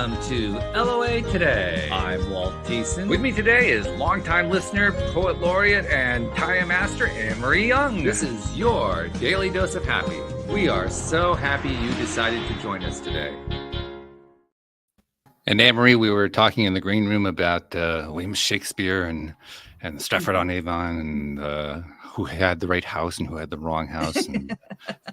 Welcome to LOA Today. I'm Walt Thiessen. With me today is longtime listener, poet laureate, and Taya Master Anne-Marie Young. This is your Daily Dose of Happy. We are so happy you decided to join us today. And Anne-Marie, we were talking in the green room about William Shakespeare and Stratford-on-Avon and who had the right house and who had the wrong house. And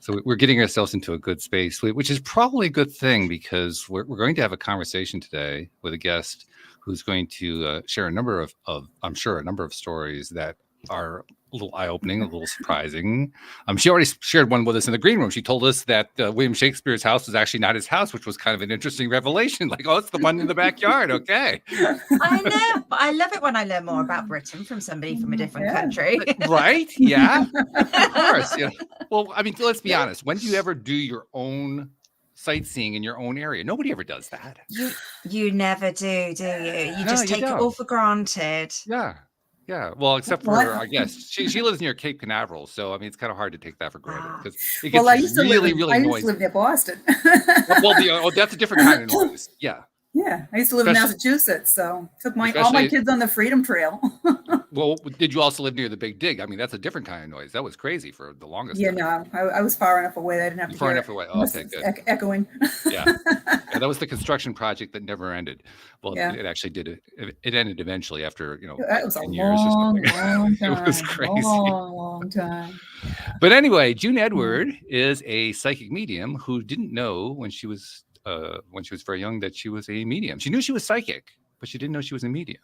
so we're getting ourselves into a good space, which is probably a good thing because we're going to have a conversation today with a guest who's going to share a number of, I'm sure, a number of stories that are a little eye-opening, a little surprising. She already shared one with us in the green room. She told us that William Shakespeare's house was actually not his house, which was kind of an interesting revelation. Like, oh, it's the one in the backyard. Okay. I know, but I love it when I learn more about Britain from somebody from a different country. Right? Yeah. Of course. Yeah. Well, I mean, let's be honest. When do you ever do your own sightseeing in your own area? Nobody ever does that. You never do you? You just take it all for granted. Yeah. Yeah, well, except for I guess she lives near Cape Canaveral, so I mean it's kind of hard to take that for granted because it gets really noisy. I used to live near Boston. Well, that's a different kind of noise. Yeah. Yeah, I used to live in Massachusetts, so took all my kids on the Freedom Trail. Well, did you also live near the Big Dig? I mean, that's a different kind of noise. That was crazy for the longest time. No, I was far enough away that I didn't have to far enough away. Oh, okay, good. Echoing. Yeah, that was the construction project that never ended. Well, it actually did. It ended eventually after that was 10 years or something. Long time. It was crazy. Long time. But anyway, June Edward is a psychic medium who didn't know when she was very young that she was a medium. She knew she was psychic, but she didn't know she was a medium.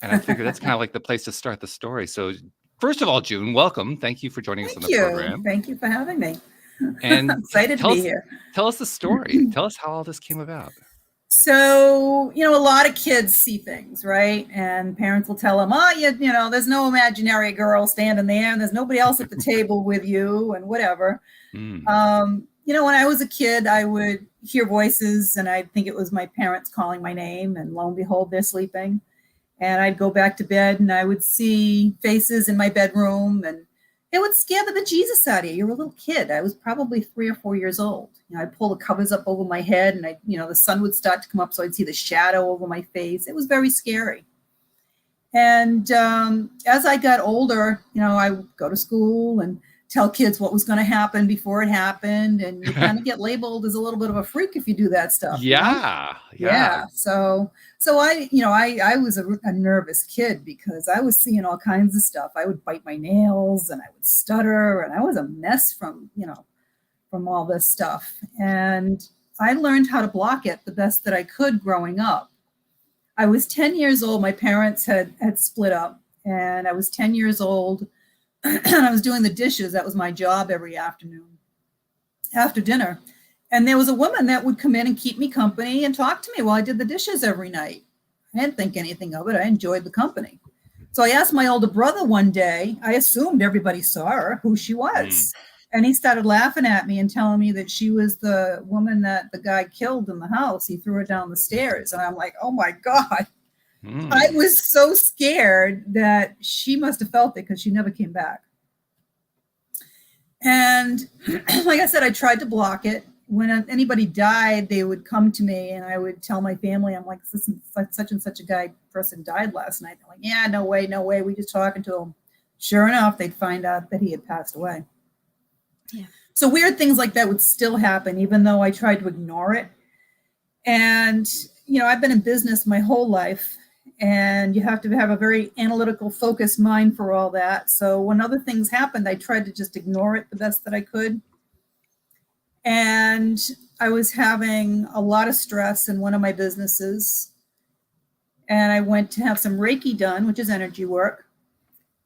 And I figured that's kind of like the place to start the story. So first of all, June, welcome. Thank you for joining us on the program. Thank you for having me. And I'm excited to be here. Tell us the story. Tell us how all this came about. So, a lot of kids see things, right? And parents will tell them, there's no imaginary girl standing there and there's nobody else at the table with you and whatever. When I was a kid, I would hear voices and I'd think it was my parents calling my name, and lo and behold, they're sleeping. And I'd go back to bed and I would see faces in my bedroom, and it would scare the bejesus out of you. You're a little kid. I was probably 3 or 4 years old. I'd pull the covers up over my head and the sun would start to come up, so I'd see the shadow over my face. It was very scary. And as I got older, I would go to school and tell kids what was going to happen before it happened, and you kind of get labeled as a little bit of a freak if you do that stuff. Yeah. So I was a nervous kid because I was seeing all kinds of stuff. I would bite my nails and I would stutter, and I was a mess from all this stuff. And I learned how to block it the best that I could growing up. I was 10 years old. My parents had split up, and I was 10 years old. And I was doing the dishes. That was my job every afternoon after dinner. And there was a woman that would come in and keep me company and talk to me while I did the dishes every night. I didn't think anything of it. I enjoyed the company. So I asked my older brother one day, I assumed everybody saw her, who she was. And he started laughing at me and telling me that she was the woman that the guy killed in the house. He threw her down the stairs. And I'm like, oh my God. I was so scared that she must have felt it because she never came back. And like I said, I tried to block it. When anybody died, they would come to me and I would tell my family, I'm like, such and such a person died last night. They're like, yeah, no way. We just talking to him. Sure enough, they'd find out that he had passed away. Yeah. So weird things like that would still happen, even though I tried to ignore it. And, I've been in business my whole life. And you have to have a very analytical, focused mind for all that. So when other things happened, I tried to just ignore it the best that I could. And I was having a lot of stress in one of my businesses. And I went to have some Reiki done, which is energy work.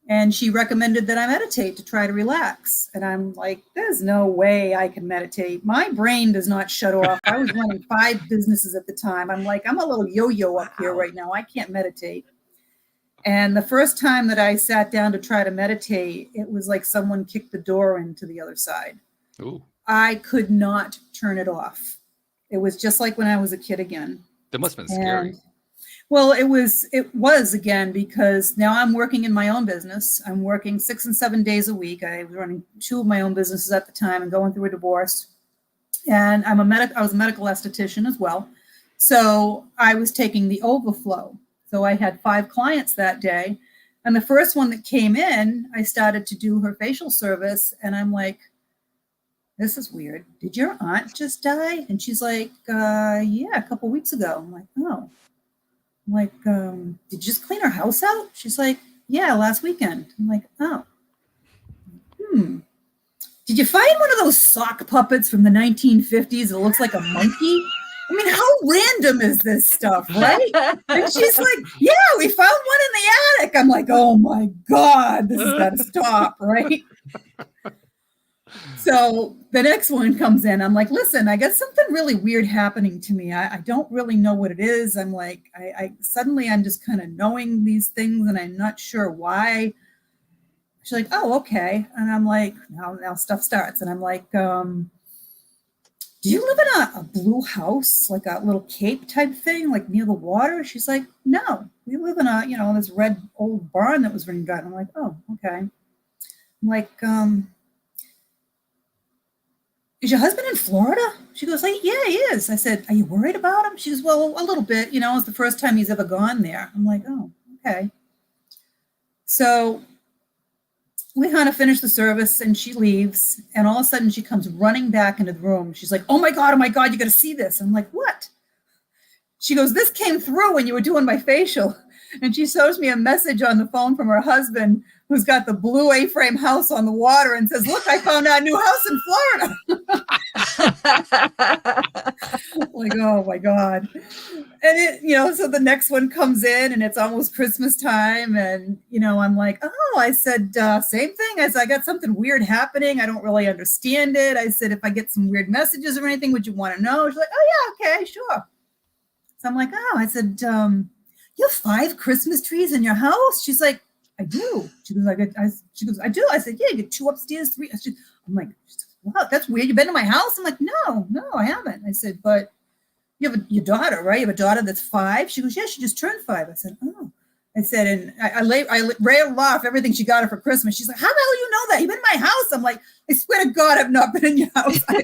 And she recommended that I meditate to try to relax. And I'm like, there's no way I can meditate. My brain does not shut off. I was running 5 businesses at the time. I'm like, I'm a little yo-yo up here right now. I can't meditate. And the first time that I sat down to try to meditate, it was like someone kicked the door into the other side. Ooh. I could not turn it off. It was just like when I was a kid again. That must have been scary. Well, it was again, because now I'm working in my own business. I'm working 6 and 7 days a week. I was running 2 of my own businesses at the time and going through a divorce. And I was a medical esthetician as well. So I was taking the overflow. So I had 5 clients that day. And the first one that came in, I started to do her facial service. And I'm like, this is weird. Did your aunt just die? And she's like, yeah, a couple weeks ago. I'm like, oh. I'm like, did you just clean her house out? She's like, yeah, last weekend. I'm like, oh. Did you find one of those sock puppets from the 1950s that looks like a monkey? I mean, how random is this stuff, right? And she's like, yeah, we found one in the attic. I'm like, oh my God, this has got to stop, right? So the next one comes in. I'm like, listen, I got something really weird happening to me. I don't really know what it is. I'm like, suddenly I'm just kind of knowing these things and I'm not sure why. She's like, oh, okay. And I'm like, now stuff starts. And I'm like, do you live in a blue house, like a little cape type thing, like near the water? She's like, no, we live in a, this red old barn that was running dry. I'm like, oh, okay. I'm like, is your husband in Florida? She goes, like, yeah, he is. I said, are you worried about him? She goes, well, a little bit, it's the first time he's ever gone there. I'm like, oh, okay. So we kind of finish the service and she leaves. And all of a sudden she comes running back into the room. She's like, oh my God, you got to see this. I'm like, what? She goes, this came through when you were doing my facial. And she shows me a message on the phone from her husband who's got the blue A-frame house on the water and says, look, I found a new house in Florida. Like, oh my God. And so the next one comes in and it's almost Christmas time. And, I'm like, oh, I said, same thing. I said, I got something weird happening. I don't really understand it. I said, if I get some weird messages or anything, would you want to know? She's like, oh yeah, okay, sure. So I'm like, oh, I said, you have 5 Christmas trees in your house? She's like, I do. She goes, I do. I said, yeah, you get 2 upstairs, 3. I'm like, wow, that's weird. You've been to my house? I'm like, no, I haven't. I said, but you have your daughter, right? You have a daughter that's 5? She goes, yeah, she just turned 5. I said, oh. I said, and I railed off everything she got her for Christmas. She's like, how the hell you know that? You've been in my house? I'm like, I swear to God, I've not been in your house. I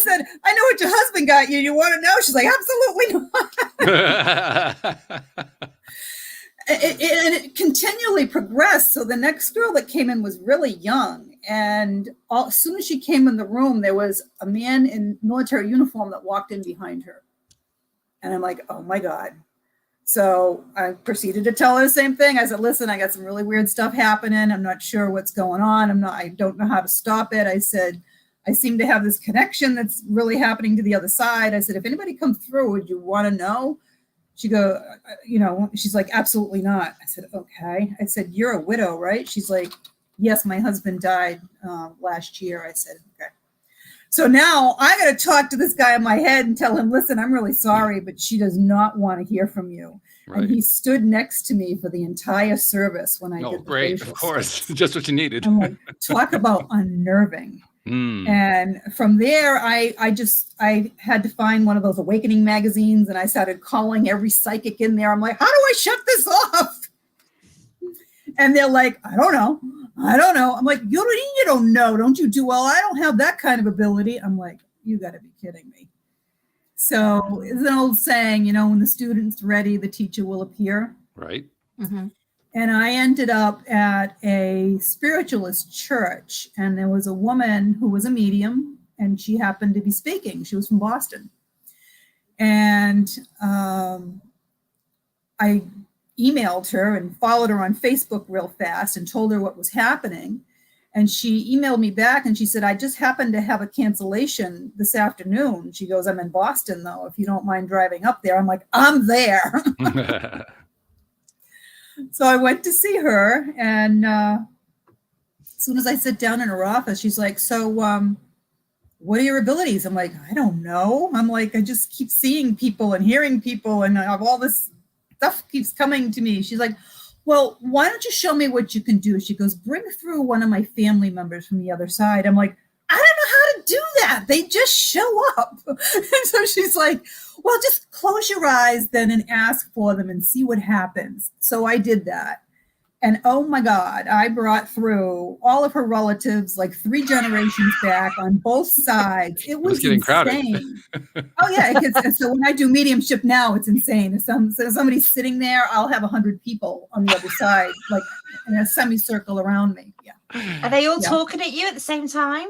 said, I know what your husband got you. You want to know? She's like, absolutely not. And it continually progressed. So the next girl that came in was really young. And as soon as she came in the room, there was a man in military uniform that walked in behind her. And I'm like, oh my God. So I proceeded to tell her the same thing. I said, listen, I got some really weird stuff happening. I'm not sure what's going on. I don't know how to stop it. I said, I seem to have this connection that's really happening to the other side. I said, if anybody comes through, would you want to know? She's like, absolutely not. I said, okay. I said, you're a widow, right? She's like, yes, my husband died last year. I said, okay. So now I got to talk to this guy in my head and tell him, listen, I'm really sorry, but she does not want to hear from you. Right. And he stood next to me for the entire service when I did the great, of course, just what you needed. I'm like, talk about unnerving. And from there, I had to find one of those awakening magazines and I started calling every psychic in there. I'm like, how do I shut this off? And they're like, I don't know. I'm like, you don't know. Don't you do? Well, I don't have that kind of ability. I'm like, you got to be kidding me. So it's an old saying, when the student's ready, the teacher will appear. Right. Mm-hmm. And I ended up at a spiritualist church, and there was a woman who was a medium, and she happened to be speaking. She was from Boston. And I emailed her and followed her on Facebook real fast and told her what was happening. And she emailed me back and she said, I just happened to have a cancellation this afternoon. She goes, I'm in Boston, though, if you don't mind driving up there. I'm like, I'm there. So I went to see her. And as soon as I sit down in her office, she's like, so what are your abilities? I'm like, I don't know. I'm like, I just keep seeing people and hearing people and I have all this stuff keeps coming to me. She's like, well, why don't you show me what you can do? She goes, bring through one of my family members from the other side. I'm like, I don't know how to do that. They just show up. And so she's like, well, just close your eyes then and ask for them and see what happens. So I did that. And oh my God, I brought through all of her relatives, like 3 generations back on both sides. It was was getting crowded. insane. Oh yeah, it gets, so when I do mediumship now, it's insane. If somebody's sitting there, I'll have 100 people on the other side, like in a semicircle around me. Yeah. Are they all Yeah. talking at you at the same time?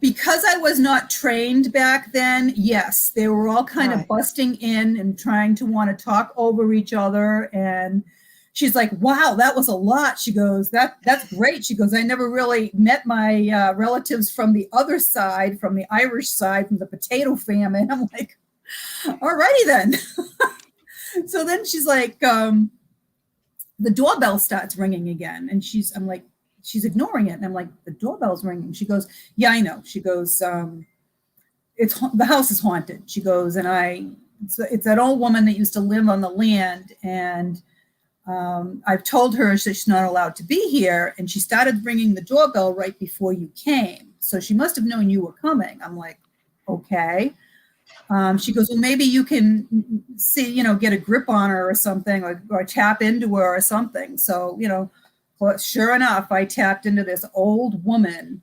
Because I was not trained back then, yes, they were all kind of Right. busting in and trying to want to talk over each other. And she's like, wow, that was a lot. She goes, that's great. She goes, I never really met my relatives from the other side, from the Irish side, from the potato famine. I'm like, all righty then. So then she's like, the doorbell starts ringing again. And I'm like, she's ignoring it. And I'm like, the doorbell's ringing. She goes, yeah, I know. She goes, the house is haunted. She goes, and it's that old woman that used to live on the land. And I've told her she's not allowed to be here. And she started ringing the doorbell right before you came. So she must have known you were coming. I'm like, okay. She goes, well, maybe you can see, get a grip on her or something, or tap into her or something. So, well, sure enough, I tapped into this old woman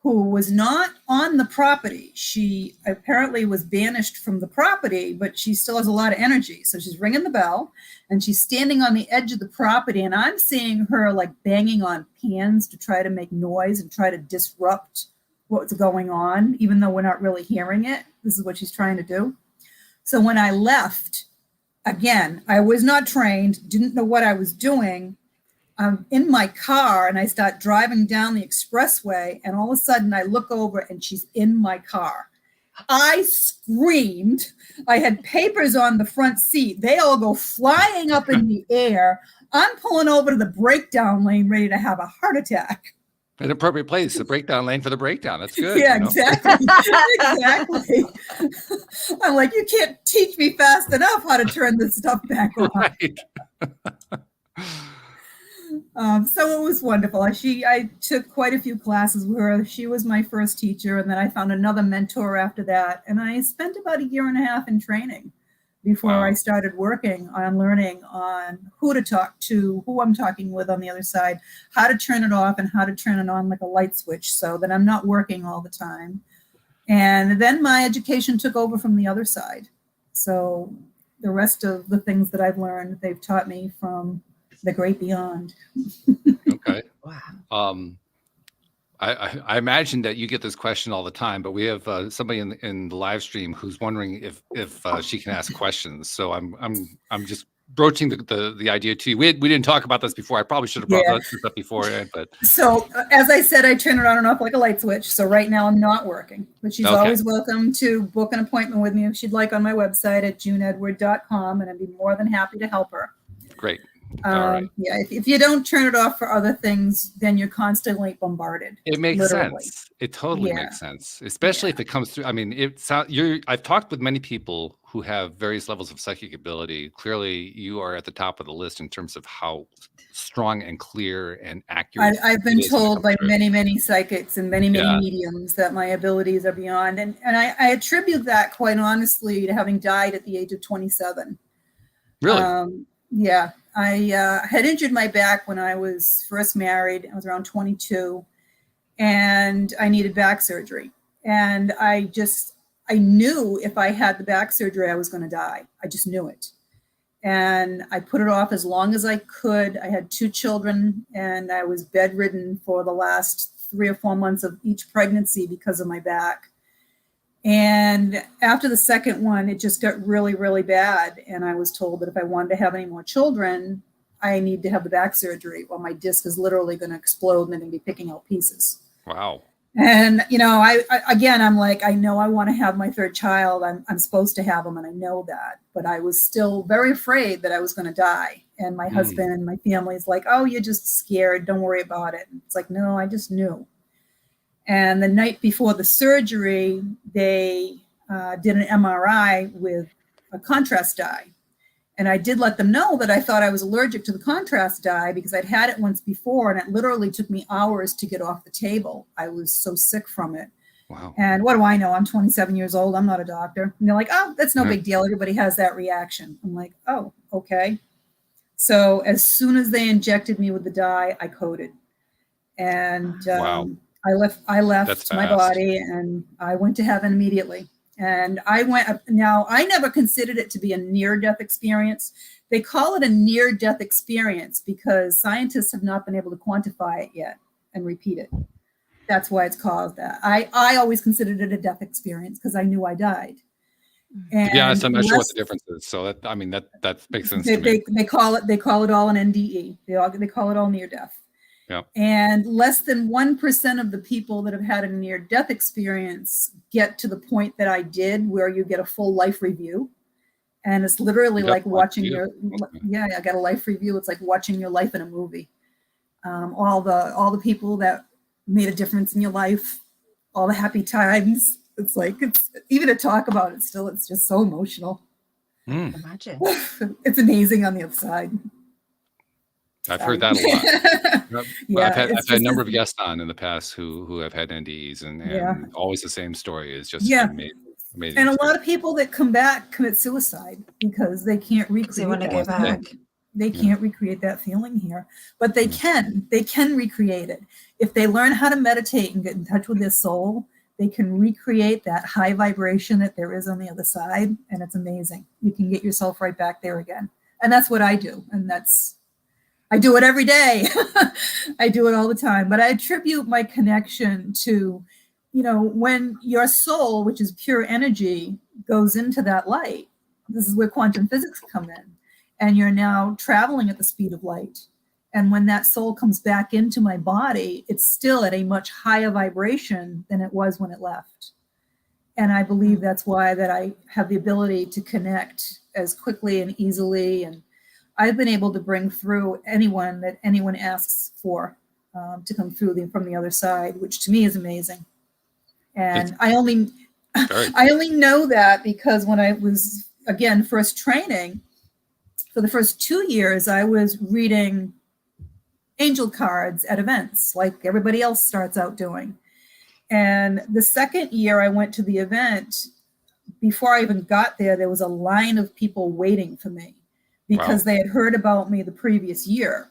who was not on the property. She apparently was banished from the property, but she still has a lot of energy. So she's ringing the bell and she's standing on the edge of the property. And I'm seeing her like banging on pans to try to make noise and try to disrupt what's going on, even though we're not really hearing it. This is what she's trying to do. So when I left, again, I was not trained, didn't know what I was doing. I'm in my car and I start driving down the expressway, and all of a sudden I look over and she's in my car. I screamed. I had papers on the front seat. They all go flying up in the air. I'm pulling over to the breakdown lane ready to have a heart attack. An appropriate place, the breakdown lane for the breakdown. That's good. Yeah, exactly. Exactly. I'm like, you can't teach me fast enough how to turn this stuff back on. Right. So it was wonderful. I took quite a few classes with her. She was my first teacher, and then I found another mentor after that. And I spent about 1.5 years in training before Wow. I started working on learning on who to talk to, who I'm talking with on the other side, how to turn it off and how to turn it on like a light switch so that I'm not working all the time. And then my education took over from the other side. So the rest of the things that I've learned, they've taught me from the great beyond. Okay. Wow. I imagine that you get this question all the time, but we have somebody in the live stream who's wondering if she can ask questions. So I'm just broaching the idea to you. We didn't talk about this before. I probably should have brought this up before, but So as I said, I turn it on and off like a light switch. So right now I'm not working, but she's Okay. always welcome to book an appointment with me if she'd like on my website at juneedward.com, and I'd be more than happy to help her. great. All right. Yeah, if you don't turn it off for other things, then you're constantly bombarded. It makes literally. sense. It totally Yeah. makes sense, especially if it comes through. I mean, I've talked with many people who have various levels of psychic ability. Clearly, you are at the top of the list in terms of how strong and clear and accurate. I've been it is when it told comes by through. many psychics and many Yeah. mediums that my abilities are beyond. And I attribute that, quite honestly, to having died at the age of 27. Really? Yeah, I had injured my back when I was first married. I was around 22, and I needed back surgery. And I knew if I had the back surgery, I was going to die. I just knew it. And I put it off as long as I could. I had 2 children, and I was bedridden for the last 3 or 4 months of each pregnancy because of my back. And after the second one, it just got really bad. And I was told that if I wanted to have any more children, I need to have the back surgery, or my disc is literally going to explode and they're going to be picking out pieces. Wow. And, I'm like, I know I want to have my 3rd child. I'm supposed to have them, and I know that. But I was still very afraid that I was going to die. And my husband and my family is like, oh, you're just scared. Don't worry about it. And it's like, no, I just knew. And the night before the surgery, they did an MRI with a contrast dye. And I did let them know that I thought I was allergic to the contrast dye because I'd had it once before, and it literally took me hours to get off the table. I was so sick from it. Wow. And what do I know? I'm 27 years old. I'm not a doctor. And they're like, oh, that's no Yeah. big deal. Everybody has that reaction. I'm like, oh, okay. So as soon as they injected me with the dye, I coded, and Wow. I left That's my fast. body, and I went to heaven immediately. And I went. Now I never considered it to be a near-death experience. They call it a near-death experience because scientists have not been able to quantify it yet and repeat it. That's why it's called that. I always considered it a death experience because I knew I died. And To be honest, I'm not sure what the difference is. So that makes sense to me. they call it all an NDE. They call it all near death. Yeah. And less than 1% of the people that have had a near death experience get to the point that I did, where you get a full life review. And it's literally like watching I got a life review. It's like watching your life in a movie. All the people that made a difference in your life, all the happy times. It's even to talk about it still, it's just so emotional. Imagine. It's amazing on the other side. I've heard that a lot. Yeah, I've had a number of guests on in the past who have had NDEs, and always the same story. Is just amazing. And a lot of people that come back commit suicide because they can't recreate. They want to go back. They can't recreate that feeling here, but they can. They can recreate it if they learn how to meditate and get in touch with their soul. They can recreate that high vibration that there is on the other side, and it's amazing. You can get yourself right back there again, and that's what I do, and I do it every day. I do it all the time, but I attribute my connection to, when your soul, which is pure energy, goes into that light. This is where quantum physics come in, and you're now traveling at the speed of light. And when that soul comes back into my body, it's still at a much higher vibration than it was when it left. And I believe that's why that I have the ability to connect as quickly and easily. And I've been able to bring through anyone that anyone asks for to come through from the other side, which to me is amazing. And I only know that because when I was, again, first training, for the first 2 years, I was reading angel cards at events like everybody else starts out doing. And the second year I went to the event, before I even got there, there was a line of people waiting for me because they had heard about me the previous year.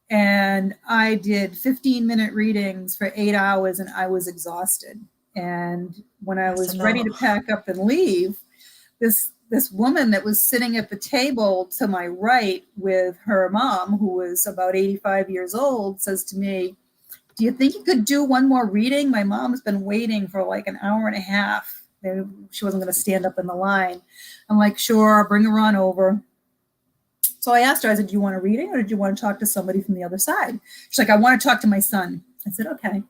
And I did 15-minute readings for 8 hours and I was exhausted. And when I was ready to pack up and leave, this woman that was sitting at the table to my right with her mom, who was about 85 years old, says to me, "Do you think you could do one more reading? My mom's been waiting for like an hour and a half. She wasn't going to stand up in the line." I'm like, "Sure, I'll bring her on over." So I asked her, I said, "Do you want a reading or did you want to talk to somebody from the other side?" She's like, "I want to talk to my son." I said, "Okay."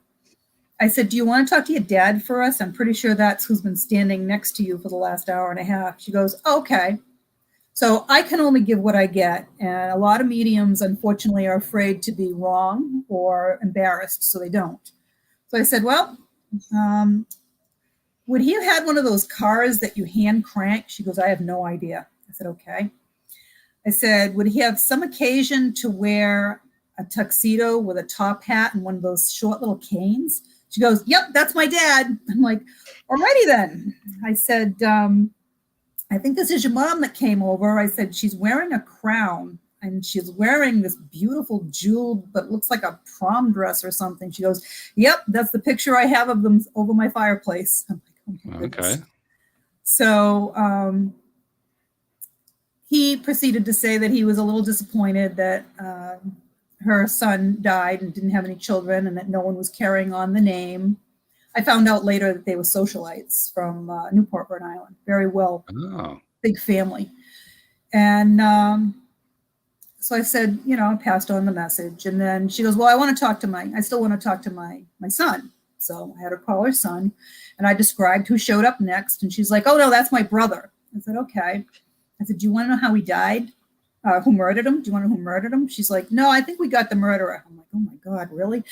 I said, "Do you want to talk to your dad for us? I'm pretty sure that's who's been standing next to you for the last hour and a half." She goes, "Okay." So I can only give what I get. And a lot of mediums, unfortunately, are afraid to be wrong or embarrassed, so they don't. So I said, "Well, would he have had one of those cars that you hand crank?" She goes, "I have no idea." I said, "Okay." I said, "Would he have some occasion to wear a tuxedo with a top hat and one of those short little canes?" She goes, "Yep, that's my dad." I'm like, "Alrighty then." I said, "I think this is your mom that came over." I said, "She's wearing a crown and she's wearing this beautiful jeweled, but looks like a prom dress or something." She goes, "Yep, that's the picture I have of them over my fireplace." I'm like, "Oh my goodness." Okay. So he proceeded to say that he was a little disappointed that her son died and didn't have any children and that no one was carrying on the name. I found out later that they were socialites from Newport, Rhode Island. Very well, big family. And so I said, I passed on the message. And then she goes, "Well, I still want to talk to my son." So I had her call her son and I described who showed up next. And she's like, "Oh no, that's my brother." I said, "Okay." I said, "Do you want to know how he died? Who murdered him? Do you want to know who murdered him?" She's like, "No, I think we got the murderer." I'm like, "Oh my God, really?"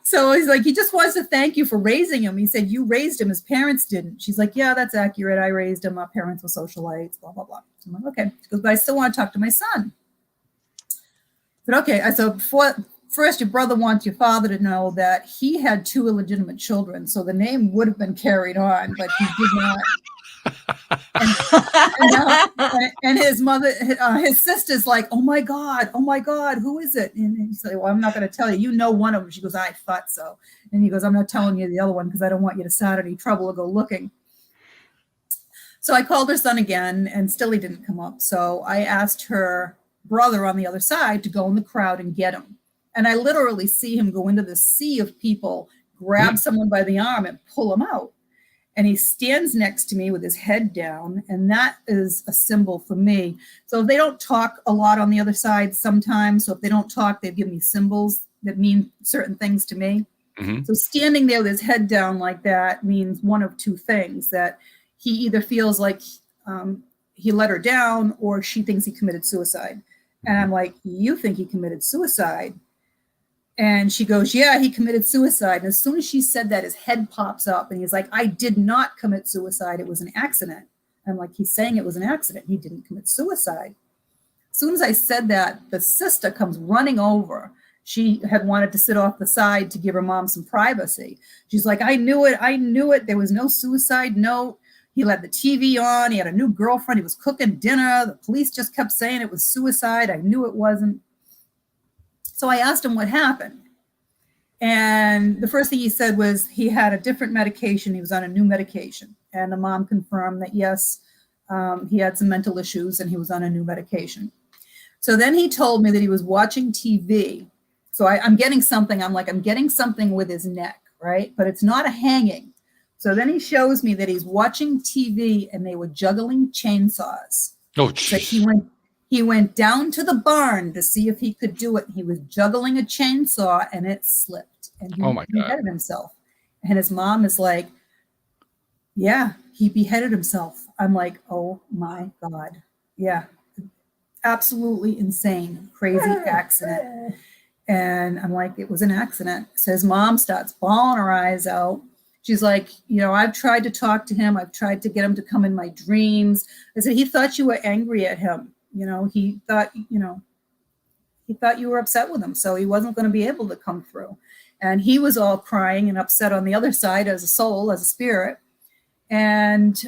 So he's like, "He just wants to thank you for raising him." He said, "You raised him, his parents didn't." She's like, "Yeah, that's accurate. I raised him. Our parents were socialites, blah, blah, blah." So I'm like, "Okay." She goes, "But I still want to talk to my son." I said, "Okay." So first, your brother wants your father to know that he had 2 illegitimate children. So the name would have been carried on, but he did not. And his mother, his sister's like, oh my God, who is it? And he's like, well, I'm not going to tell you. You know one of them. She goes, I thought so. And he goes, I'm not telling you the other one because I don't want you to start any trouble or go looking. So I called her son again, and still he didn't come up. So I asked her brother on the other side to go in the crowd and get him. And I literally see him go into the sea of people, grab someone by the arm and pull him out. And he stands next to me with his head down. And that is a symbol for me. So they don't talk a lot on the other side sometimes. So if they don't talk, they give me symbols that mean certain things to me. Mm-hmm. So standing there with his head down like that means one of two things, that he either feels like he let her down or she thinks he committed suicide. And I'm like, you think he committed suicide? And she goes, yeah, he committed suicide. And as soon as she said that, his head pops up and he's like, I did not commit suicide. It was an accident. I'm like, he's saying it was an accident. He didn't commit suicide. As soon as I said that, the sister comes running over. She had wanted to sit off the side to give her mom some privacy. She's like, I knew it. There was no suicide note. He let the TV on. He had a new girlfriend. He was cooking dinner. The police just kept saying it was suicide. I knew it wasn't. So I asked him what happened. And the first thing he said was he had a different medication. He was on a new medication. And the mom confirmed that, yes, he had some mental issues and he was on a new medication. So then he told me that he was watching TV. So I'm getting something. I'm getting something with his neck, right? But it's not a hanging. So then he shows me that he's watching TV and they were juggling chainsaws. Oh, so he went down to the barn to see if he could do it. He was juggling a chainsaw and it slipped. And he beheaded himself. And his mom is like, yeah, he beheaded himself. I'm like, oh my God. Yeah. Absolutely insane, crazy accident. And I'm like, it was an accident. So his mom starts bawling her eyes out. She's like, I've tried to talk to him. I've tried to get him to come in my dreams. I said, he thought you were angry at him. He thought you were upset with him. So he wasn't going to be able to come through. And he was all crying and upset on the other side as a soul, as a spirit. And,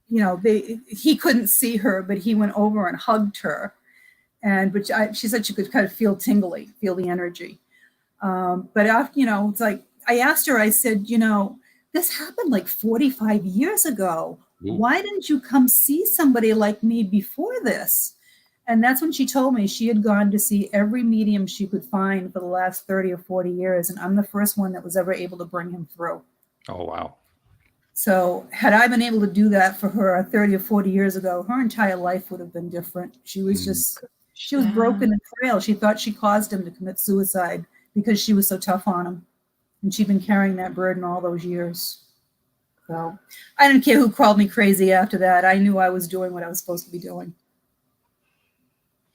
he couldn't see her, but he went over and hugged her. She said she could kind of feel tingly, feel the energy. But after, it's like, I asked her, I said, this happened like 45 years ago. Why didn't you come see somebody like me before this? And that's when she told me she had gone to see every medium she could find for the last 30 or 40 years. And I'm the first one that was ever able to bring him through. Oh, wow. So had I been able to do that for her 30 or 40 years ago, her entire life would have been different. She was she was broken and frail. She thought she caused him to commit suicide because she was so tough on him. And she'd been carrying that burden all those years. So I didn't care who called me crazy after that. I knew I was doing what I was supposed to be doing.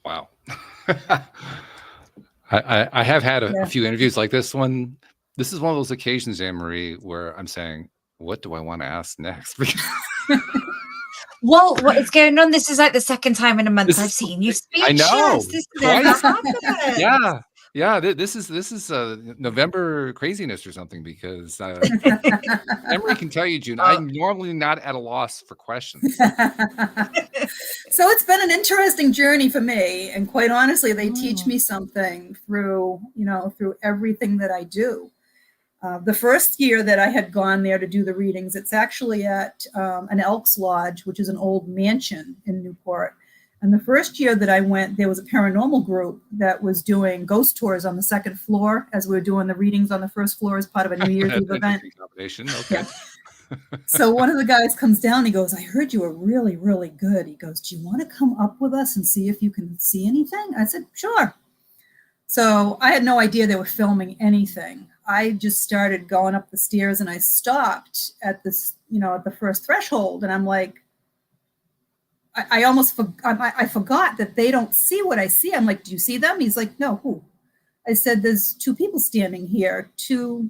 Wow. I have had a few interviews like this one. This is one of those occasions, Anne-Marie, where I'm saying, what do I want to ask next? Well, what is going on? This is like the second time in a month I've seen you speak. I know. This is never happened. Yeah. This is November craziness or something, because Anne-Marie can tell you, June, I'm normally not at a loss for questions. So it's been an interesting journey for me, and quite honestly, they teach me something through everything that I do. The first year that I had gone there to do the readings, it's actually at an Elks Lodge, which is an old mansion in Newport. And the first year that I went, there was a paranormal group that was doing ghost tours on the second floor as we were doing the readings on the first floor as part of a New Year's Eve event. Okay. Yeah. So one of the guys comes down, he goes, I heard you were really, really good. He goes, do you want to come up with us and see if you can see anything? I said, sure. So I had no idea they were filming anything. I just started going up the stairs and I stopped at this, at the first threshold. And I'm like, I almost forgot that they don't see what I see. I'm like, do you see them? He's like, no, who? I said, there's two people standing here, two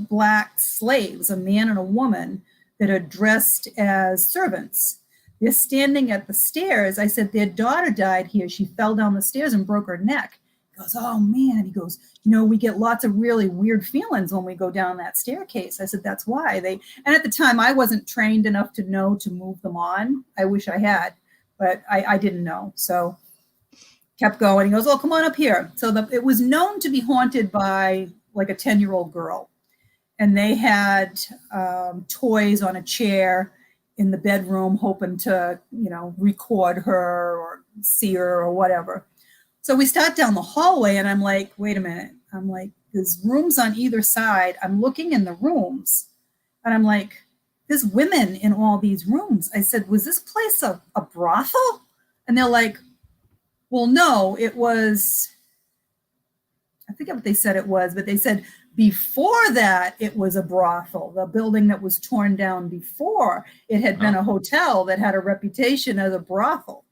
black slaves, a man and a woman, that are dressed as servants. They're standing at the stairs. I said, their daughter died here. She fell down the stairs and broke her neck. He goes, oh man. He goes, we get lots of really weird feelings when we go down that staircase. I said, that's why and at the time I wasn't trained enough to know to move them on. I wish I had, but I didn't know. So kept going. He goes, oh, come on up here. So it was known to be haunted by like a 10-year-old girl. And they had toys on a chair in the bedroom, hoping to, record her or see her or whatever. So we start down the hallway and I'm like, wait a minute. I'm like, there's rooms on either side. I'm looking in the rooms and I'm like, there's women in all these rooms. I said, was this place a brothel? And they're like, well, no, it was, I forget what they said it was, but they said before that it was a brothel. The building that was torn down before, it had been a hotel that had a reputation as a brothel.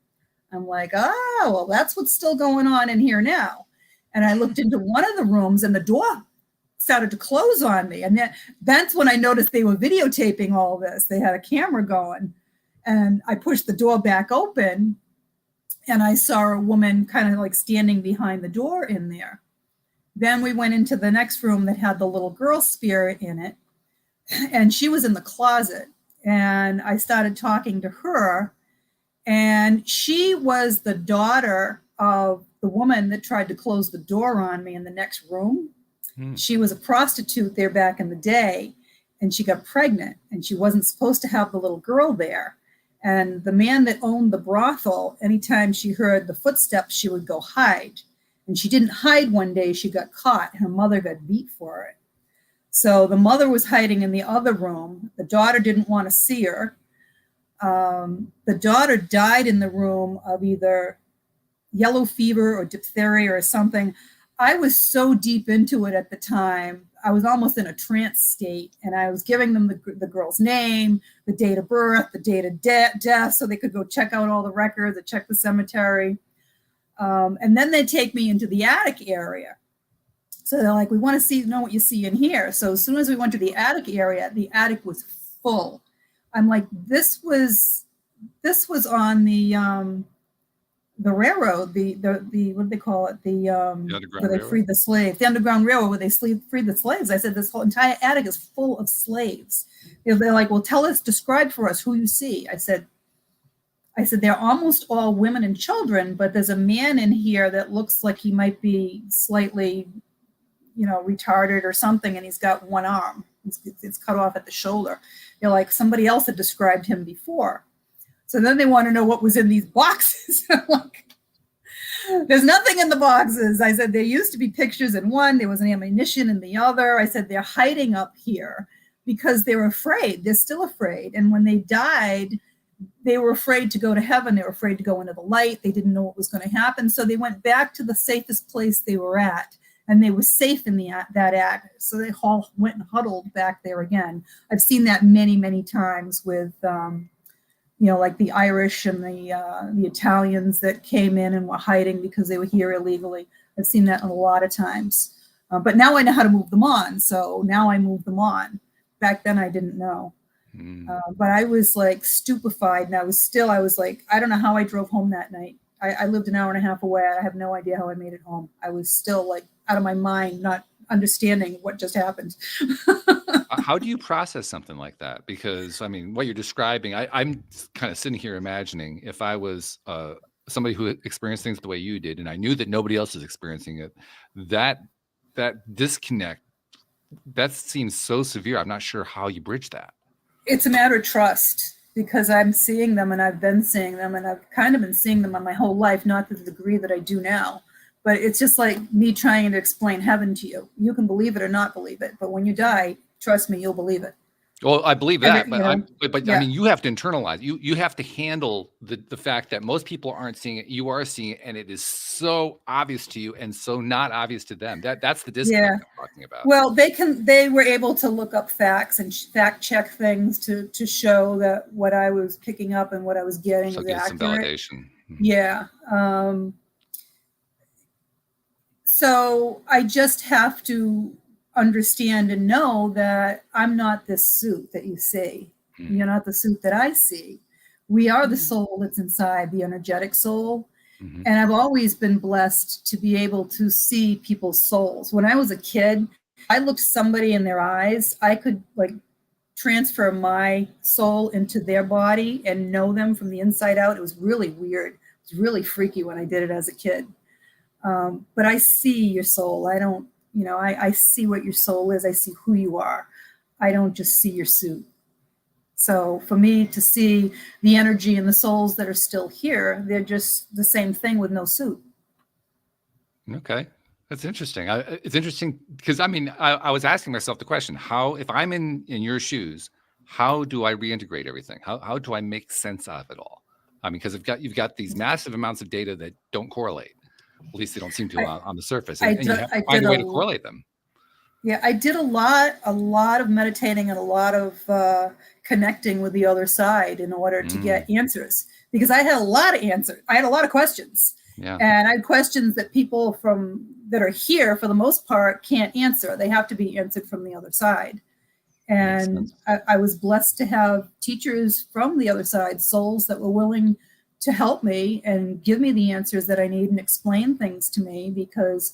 I'm like, oh, well, that's what's still going on in here now. And I looked into one of the rooms and the door started to close on me. And that's when I noticed they were videotaping all this. They had a camera going. And I pushed the door back open and I saw a woman kind of like standing behind the door in there. Then we went into the next room that had the little girl spirit in it. And she was in the closet. And I started talking to her. And she was the daughter of the woman that tried to close the door on me in the next room. She was a prostitute there back in the day. And she got pregnant. And she wasn't supposed to have the little girl there. And the man that owned the brothel, anytime she heard the footsteps, she would go hide. And she didn't hide one day. She got caught. Her mother got beat for it. So the mother was hiding in the other room. The daughter didn't want to see her. The daughter died in the room of either yellow fever or diphtheria or something. I was so deep into it at the time. I was almost in a trance state, and I was giving them the girl's name, the date of birth, the date of death, so they could go check out all the records and check the cemetery. And then they take me into the attic area. So they're like, we want to know what you see in here. So as soon as we went to the attic area, the attic was full. I'm like, this was on the railroad, the what do they call it? The Underground where they freed the slaves, the Underground Railroad where they freed the slaves. I said, this whole entire attic is full of slaves. They're like, well, describe for us who you see. I said, they're almost all women and children, but there's a man in here that looks like he might be slightly, retarded or something, and he's got one arm. It's cut off at the shoulder. They're like, somebody else had described him before. So then they want to know what was in these boxes. I'm like, there's nothing in the boxes. I said, there used to be pictures in one. There was an ammunition in the other. I said, they're hiding up here because they're afraid. They're still afraid. And when they died, they were afraid to go to heaven. They were afraid to go into the light. They didn't know what was going to happen. So they went back to the safest place they were at. And they were safe in that attic. So they all went and huddled back there again. I've seen that many, many times with, like the Irish and the Italians that came in and were hiding because they were here illegally. I've seen that a lot of times. But now I know how to move them on. So now I move them on. Back then I didn't know. But I was like stupefied. And I was like, I don't know how I drove home that night. I lived an hour and a half away. I have no idea how I made it home. I was still like out of my mind, not understanding what just happened. How do you process something like that? Because, I mean, what you're describing, I'm kind of sitting here imagining if I was somebody who experienced things the way you did, and I knew that nobody else is experiencing it, that disconnect, that seems so severe. I'm not sure how you bridge that. It's a matter of trust, because I'm seeing them and I've been seeing them and I've kind of been seeing them my whole life, not to the degree that I do now. But it's just like me trying to explain heaven to you. You can believe it or not believe it. But when you die, trust me, you'll believe it. Well, I believe that, Yeah. I mean, you have to internalize. You have to handle the fact that most people aren't seeing it. You are seeing it, and it is so obvious to you and so not obvious to them. That's the disconnect I'm talking about. Well, they were able to look up facts and fact check things to show that what I was picking up and what I was getting So was get some accurate. validation. Yeah. So I just have to understand and know that I'm not this suit that you see. You're not the suit that I see. We are the soul that's inside, the energetic soul. Mhm. And I've always been blessed to be able to see people's souls. When I was a kid, I looked somebody in their eyes, I could like transfer my soul into their body and know them from the inside out. It was really weird. It was really freaky when I did it as a kid. But I see your soul. I don't, I see what your soul is. I see who you are. I don't just see your suit. So for me to see the energy and the souls that are still here, they're just the same thing with no suit. Okay. That's interesting. It's interesting because I was asking myself the question, how, if I'm in your shoes, how do I reintegrate everything? How do I make sense of it all? I mean, because you've got these massive amounts of data that don't correlate. At least they don't seem to on the surface. And you have to find a way to correlate them. Yeah, I did a lot of meditating and a lot of connecting with the other side in order to get answers, because I had a lot of answers. I had a lot of questions. Yeah. And I had questions that people that are here for the most part can't answer. They have to be answered from the other side. And I was blessed to have teachers from the other side, souls that were willing to help me and give me the answers that I need and explain things to me, because,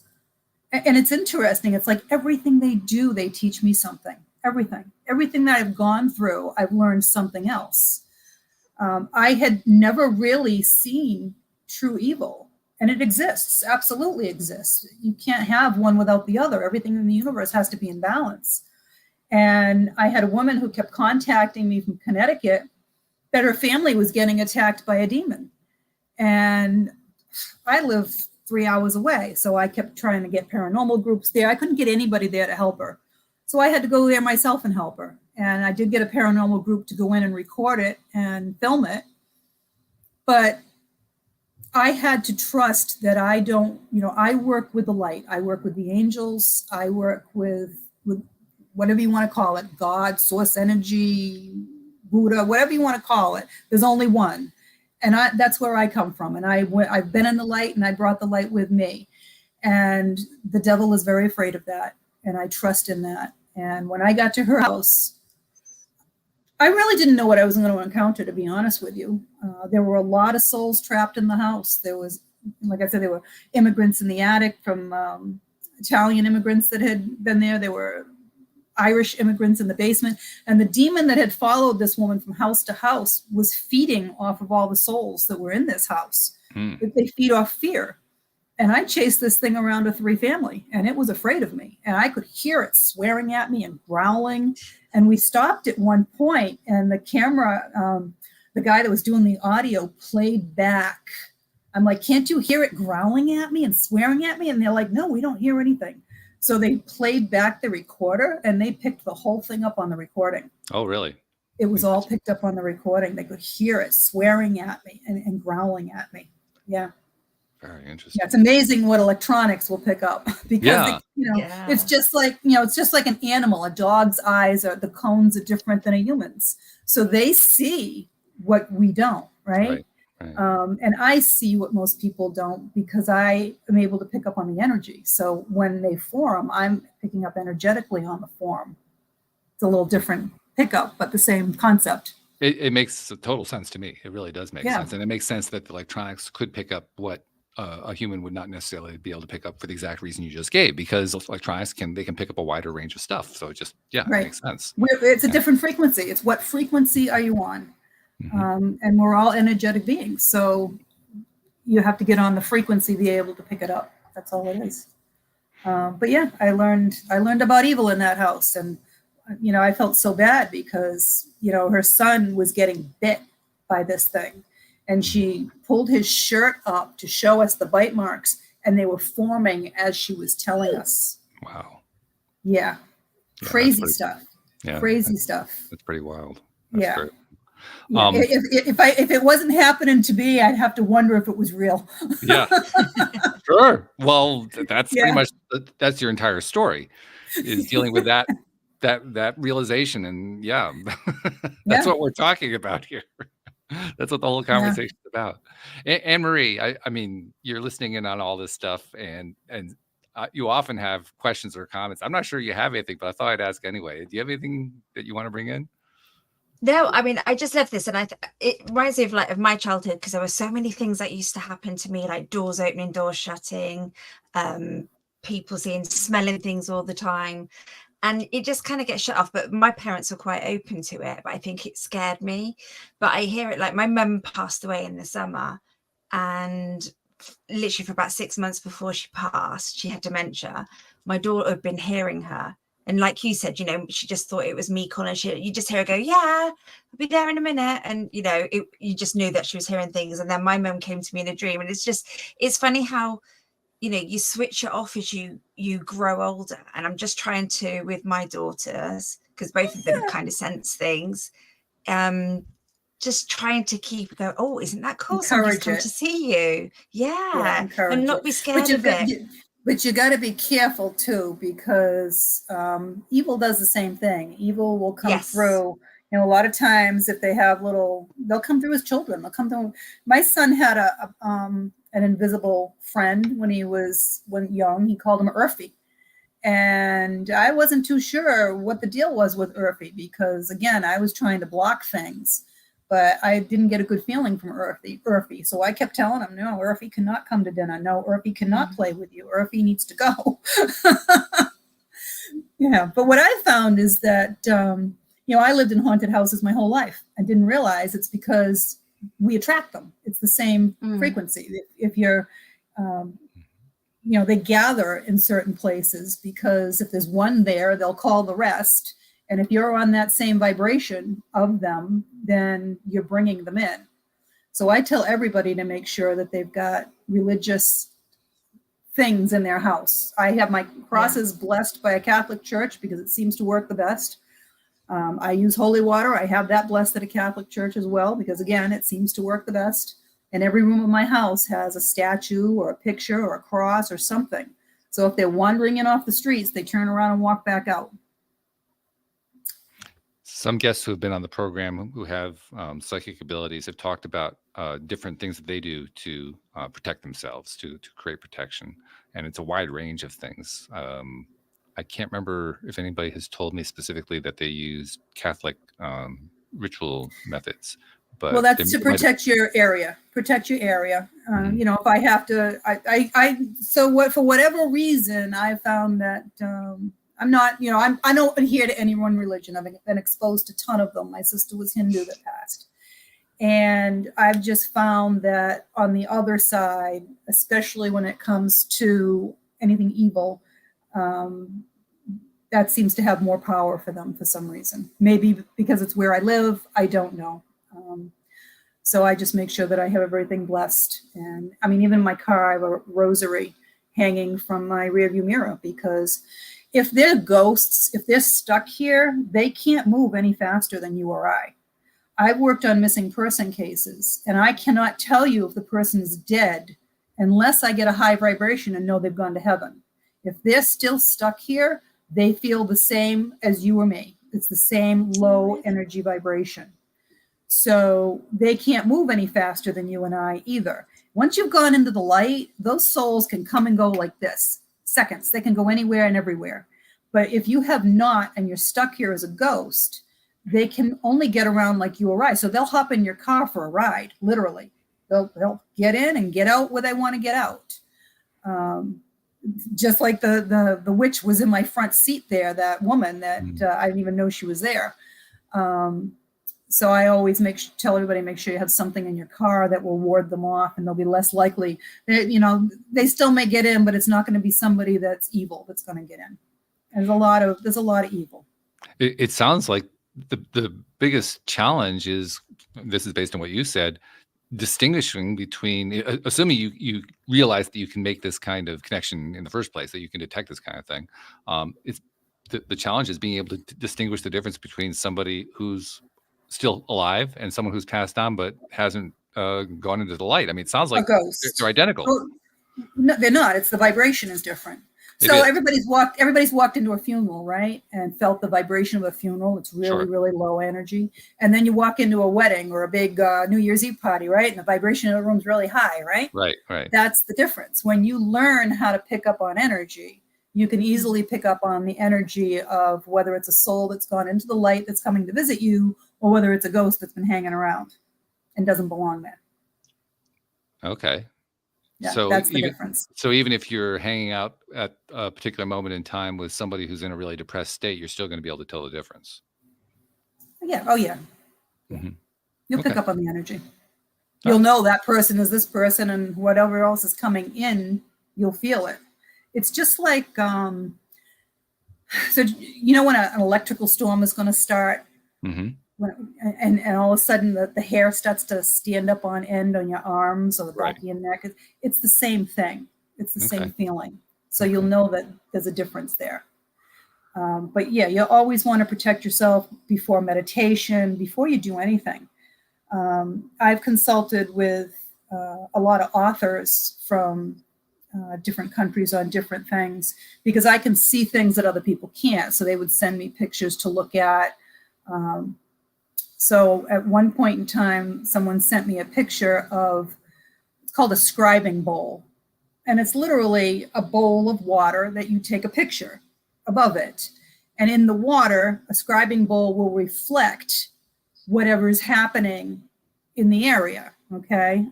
and it's interesting. It's like everything they do, they teach me something, everything that I've gone through, I've learned something else. I had never really seen true evil, and it exists, absolutely exists. You can't have one without the other. Everything in the universe has to be in balance. And I had a woman who kept contacting me from Connecticut that her family was getting attacked by a demon. And I live 3 hours away, so I kept trying to get paranormal groups there. I couldn't get anybody there to help her. So I had to go there myself and help her. And I did get a paranormal group to go in and record it and film it. But I had to trust that I don't, I work with the light. I work with the angels. I work with whatever you want to call it, God, source energy, Buddha, whatever you want to call it. There's only one. And that's where I come from. And I've been in the light, and I brought the light with me. And the devil is very afraid of that. And I trust in that. And when I got to her house, I really didn't know what I was going to encounter, to be honest with you. There were a lot of souls trapped in the house. There was, like I said, there were immigrants in the attic from Italian immigrants that had been there. There were Irish immigrants in the basement. And the demon that had followed this woman from house to house was feeding off of all the souls that were in this house. They feed off fear. And I chased this thing around a 3 family, and it was afraid of me. And I could hear it swearing at me and growling. And we stopped at one point, and the camera, the guy that was doing the audio played back. I'm like, can't you hear it growling at me and swearing at me? And they're like, no, we don't hear anything. So they played back the recorder, and they picked the whole thing up on the recording. Oh, really? It was all picked up on the recording. They could hear it swearing at me and growling at me. Yeah. Very interesting. Yeah, it's amazing what electronics will pick up, because it's just like, it's just like an animal. A dog's eyes the cones are different than a human's. So they see what we don't, right? And I see what most people don't, because I am able to pick up on the energy. So when they form, I'm picking up energetically on the form. It's a little different pickup, but the same concept. It makes total sense to me. It really does make sense. And it makes sense that the electronics could pick up what a human would not necessarily be able to pick up for the exact reason you just gave, because electronics can pick up a wider range of stuff. So it just, it makes sense. It's a different frequency. It's what frequency are you on? And we're all energetic beings. So you have to get on the frequency to be able to pick it up. That's all it is. But yeah, I learned about evil in that house. And, I felt so bad because, her son was getting bit by this thing. And she pulled his shirt up to show us the bite marks, and they were forming as she was telling us. Wow. Yeah. Crazy stuff. Yeah. Crazy stuff. That's pretty wild. That's great. If it wasn't happening to me, I'd have to wonder if it was real. Yeah. Sure. Well, that's pretty much, that's your entire story, is dealing with that realization. And that's what we're talking about here. That's what the whole conversation is about. Anne Marie, I mean, you're listening in on all this stuff, and you often have questions or comments. I'm not sure you have anything, but I thought I'd ask anyway. Do you have anything that you want to bring in? No, I mean, I just love this, and it reminds me of like of my childhood, because there were so many things that used to happen to me, like doors opening, doors shutting, people seeing, smelling things all the time, and it just kind of gets shut off. But my parents were quite open to it, but I think it scared me. But I hear it, like my mum passed away in the summer, and literally for about 6 months before she passed, she had dementia. My daughter had been hearing her. And like you said, she just thought it was me calling. You just hear her go, yeah, I'll be there in a minute. And, you just knew that she was hearing things. And then my mum came to me in a dream. And it's funny how, you switch it off as you grow older. And I'm just trying to, with my daughters, because both of them kind of sense things, just trying to keep going, oh, isn't that cool? Somebody's come to see you. Yeah. And not be scared of it. But you got to be careful too, because evil does the same thing. Evil will come through. A lot of times, if they have they'll come through as children. They'll come through. My son had an invisible friend when young. He called him Urfy, and I wasn't too sure what the deal was with Urfy, because again, I was trying to block things. But I didn't get a good feeling from Urfy. So I kept telling him, no, Urfy cannot come to dinner. No, Urfy cannot play with you. Urfy needs to go. Yeah. But what I found is that, I lived in haunted houses my whole life. I didn't realize it's because we attract them. It's the same frequency. If you're, they gather in certain places, because if there's one there, they'll call the rest. And if you're on that same vibration of them, then you're bringing them in. So I tell everybody to make sure that they've got religious things in their house. I have my crosses blessed by a Catholic church because it seems to work the best. I use holy water. I have that blessed at a Catholic church as well, because again, it seems to work the best. And every room of my house has a statue or a picture or a cross or something. So if they're wandering in off the streets, they turn around and walk back out. Some guests who have been on the program who have psychic abilities have talked about different things that they do to protect themselves, to create protection. And it's a wide range of things. I can't remember if anybody has told me specifically that they use Catholic ritual methods. But that's to protect your area. Protect your area. If I have to, for whatever reason, I found that I'm not, I don't adhere to any one religion. I've been exposed to a ton of them. My sister was Hindu that passed. And I've just found that on the other side, especially when it comes to anything evil, that seems to have more power for them for some reason. Maybe because it's where I live, I don't know. So I just make sure that I have everything blessed. And I mean, even in my car, I have a rosary hanging from my rearview mirror, because if they're ghosts, if they're stuck here, they can't move any faster than you or I. I've worked on missing person cases, and I cannot tell you if the person is dead unless I get a high vibration and know they've gone to heaven. If they're still stuck here, they feel the same as you or me. It's the same low energy vibration. So they can't move any faster than you and I either. Once you've gone into the light, those souls can come and go like this. Seconds. They can go anywhere and everywhere. But if you have not, and you're stuck here as a ghost, they can only get around like you or I. So they'll hop in your car for a ride, literally. They'll get in and get out where they want to get out. Just like the witch was in my front seat there, that woman that I didn't even know she was there. So I always tell everybody, make sure you have something in your car that will ward them off, and they'll be less likely. They still may get in, but it's not going to be somebody that's evil that's going to get in. There's a lot of evil. It sounds like the biggest challenge is, this is based on what you said, distinguishing between, assuming you realize that you can make this kind of connection in the first place, that you can detect this kind of thing. It's the challenge is being able to distinguish the difference between somebody who's still alive and someone who's passed on but hasn't gone into the light. I mean, it sounds like they're identical. Well, no, they're not. It's the vibration is different. So everybody's walked into a funeral, right? And felt the vibration of a funeral. It's really, really low energy. And then you walk into a wedding or a big New Year's Eve party, right? And the vibration of the room's really high, right? Right. That's the difference. When you learn how to pick up on energy, you can easily pick up on the energy of whether it's a soul that's gone into the light that's coming to visit you, or whether it's a ghost that's been hanging around and doesn't belong there. Okay. Yeah, So that's the even difference. so even if you're hanging out at a particular moment in time with somebody who's in a really depressed state, you're still going to be able to tell the difference. Yeah. Oh, yeah. Mhm. You'll pick Okay. up on the energy. You'll know that person is this person, and whatever else is coming in, you'll feel it. It's just like, so you know when an electrical storm is going to start, Hmm. and all of a sudden the hair starts to stand up on end on your arms or the Right. back of your neck. It's the same thing. It's the Okay. same feeling. So Okay. you'll know that there's a difference there. But yeah, you always want to protect yourself before meditation, before you do anything. I've consulted with a lot of authors from different countries on different things because I can see things that other people can't. So they would send me pictures to look at. So at one point in time, someone sent me a picture of, it's called a scribing bowl. And it's literally a bowl of water that you take a picture above it. And in the water, a scribing bowl will reflect whatever is happening in the area, okay?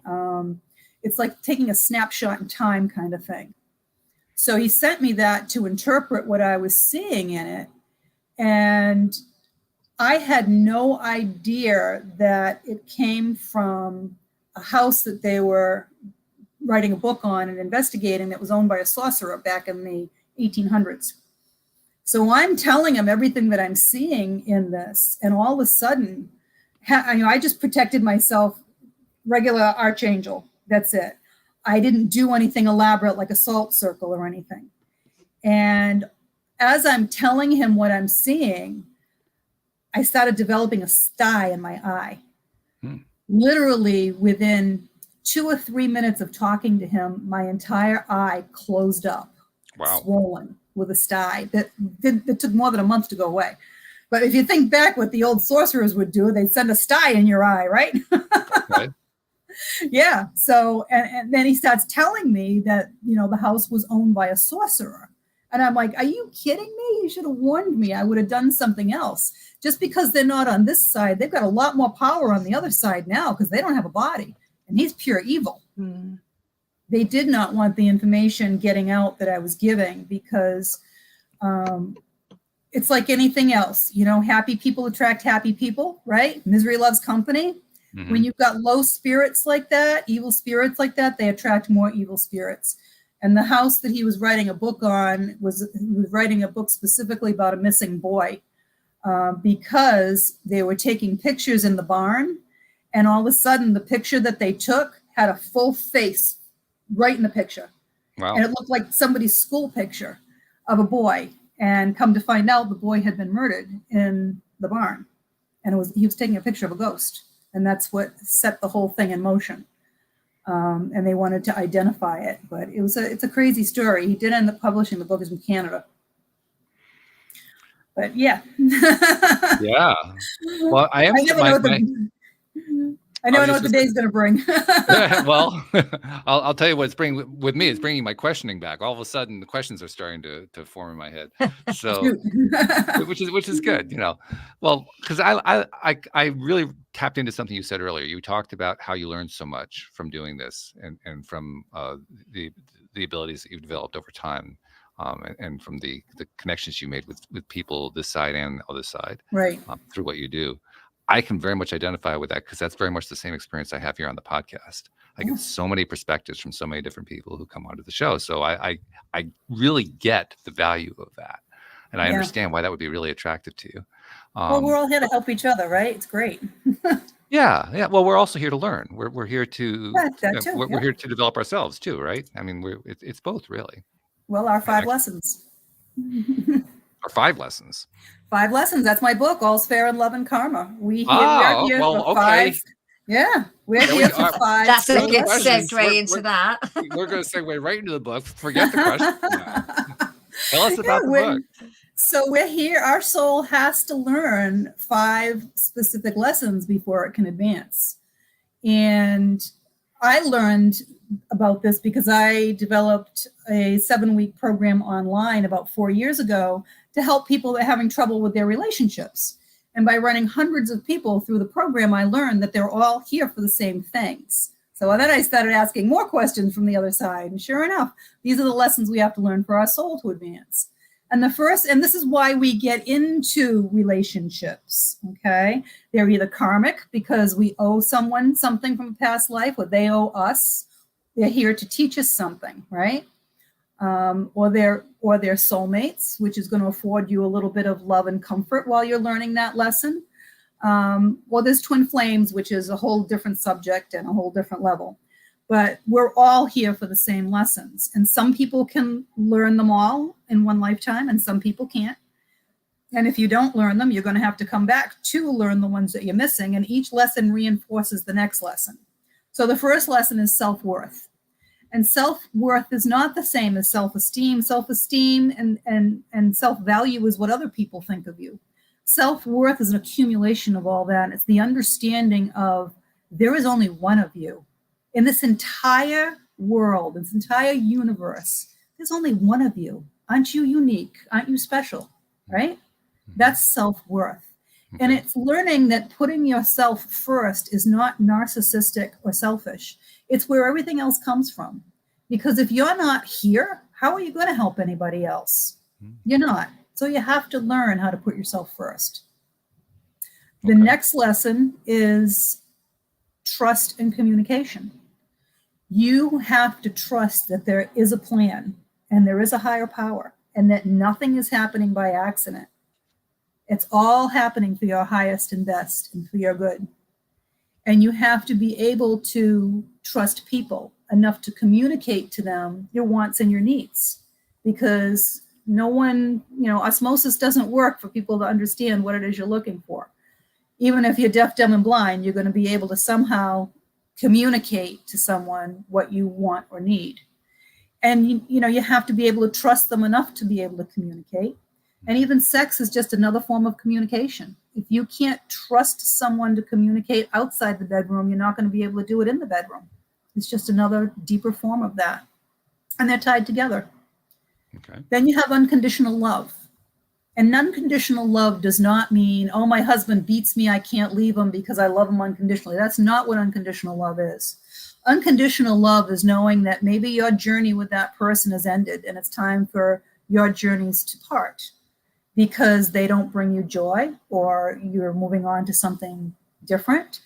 It's like taking a snapshot in time kind of thing. So he sent me that to interpret what I was seeing in it. And I had no idea that it came from a house that they were writing a book on and investigating that was owned by a sorcerer back in the 1800s. So I'm telling him everything that I'm seeing in this, and all of a sudden, I just protected myself, regular archangel, that's it. I didn't do anything elaborate like a salt circle or anything. And as I'm telling him what I'm seeing, I started developing a sty in my eye. Literally within 2 or 3 minutes of talking to him, my entire eye closed up, swollen with a sty that took more than a month to go away. But if you think back what the old sorcerers would do, they'd send a sty in your eye, right? Right. Yeah. So, and then he starts telling me that, the house was owned by a sorcerer. And I'm like, are you kidding me? You should have warned me. I would have done something else. Just because they're not on this side, they've got a lot more power on the other side now because they don't have a body. And he's pure evil. Mm. They did not want the information getting out that I was giving because it's like anything else. Happy people attract happy people, right? Misery loves company. Mm-hmm. When you've got low spirits like that, evil spirits like that, they attract more evil spirits. And the house that he was writing a book on he was writing a book specifically about a missing boy because they were taking pictures in the barn. And all of a sudden, the picture that they took had a full face right in the picture. Wow. And it looked like somebody's school picture of a boy. And come to find out, the boy had been murdered in the barn. And he was taking a picture of a ghost. And that's what set the whole thing in motion. And they wanted to identify it. But it's a crazy story. He did end up publishing the book. It's from Canada. But yeah. Yeah. Well, I never know what the day's going to bring. Well, I'll tell you what it's bringing with me. It's bringing my questioning back. All of a sudden, the questions are starting to form in my head. So, which is good, Well, because I really tapped into something you said earlier. You talked about how you learned so much from doing this, and from the abilities that you've developed over time, and from the connections you made with people this side and the other side, right, through what you do. I can very much identify with that because that's very much the same experience I have here on the podcast. I get so many perspectives from so many different people who come onto the show. So I really get the value of that. And I understand why that would be really attractive to you. Well, we're all here to help each other, right? It's great. Yeah. Well, we're also here to learn. We're here to we're here to develop ourselves too, right? I mean, it's both really. Well, our 5 lessons. Our 5 lessons. 5 lessons. That's my book, All's Fair in Love and Karma. We are here for 5. Yeah, we're here for 5. That's a good segue into that. We're going to segue right into the book. Forget the question. Tell us about the book. So we're here. Our soul has to learn 5 specific lessons before it can advance. And I learned about this because I developed a 7-week program online about 4 years ago to help people that are having trouble with their relationships. And by running hundreds of people through the program, I learned that they're all here for the same things. So then I started asking more questions from the other side. And sure enough, these are the lessons we have to learn for our soul to advance. And this is why we get into relationships, okay? They're either karmic because we owe someone something from a past life, or they owe us. They're here to teach us something, right? Or they're soulmates, which is going to afford you a little bit of love and comfort while you're learning that lesson. Well, there's twin flames, which is a whole different subject and a whole different level. But we're all here for the same lessons. And some people can learn them all in one lifetime, and some people can't. And if you don't learn them, you're going to have to come back to learn the ones that you're missing. And each lesson reinforces the next lesson. So the first lesson is self-worth. And self-worth is not the same as self-esteem. Self-esteem and self-value is what other people think of you. Self-worth is an accumulation of all that. It's the understanding of there is only one of you. In this entire world, this entire universe, there's only one of you. Aren't you unique? Aren't you special? Right? That's self-worth. And it's learning that putting yourself first is not narcissistic or selfish. It's where everything else comes from. Because if you're not here, how are you going to help anybody else? You're not. So you have to learn how to put yourself first. The next lesson is trust and communication. You have to trust that there is a plan and there is a higher power and that nothing is happening by accident. It's all happening for your highest and best and for your good. And you have to be able to trust people enough to communicate to them your wants and your needs, because no one, osmosis doesn't work for people to understand what it is you're looking for. Even if you're deaf, dumb, and blind, you're going to be able to somehow communicate to someone what you want or need. And, you have to be able to trust them enough to be able to communicate. And even sex is just another form of communication. If you can't trust someone to communicate outside the bedroom, you're not going to be able to do it in the bedroom. It's just another deeper form of that. And they're tied together. Okay. Then you have unconditional love. And unconditional love does not mean, oh, my husband beats me, I can't leave him because I love him unconditionally. That's not what unconditional love is. Unconditional love is knowing that maybe your journey with that person has ended and it's time for your journeys to part because they don't bring you joy or you're moving on to something different.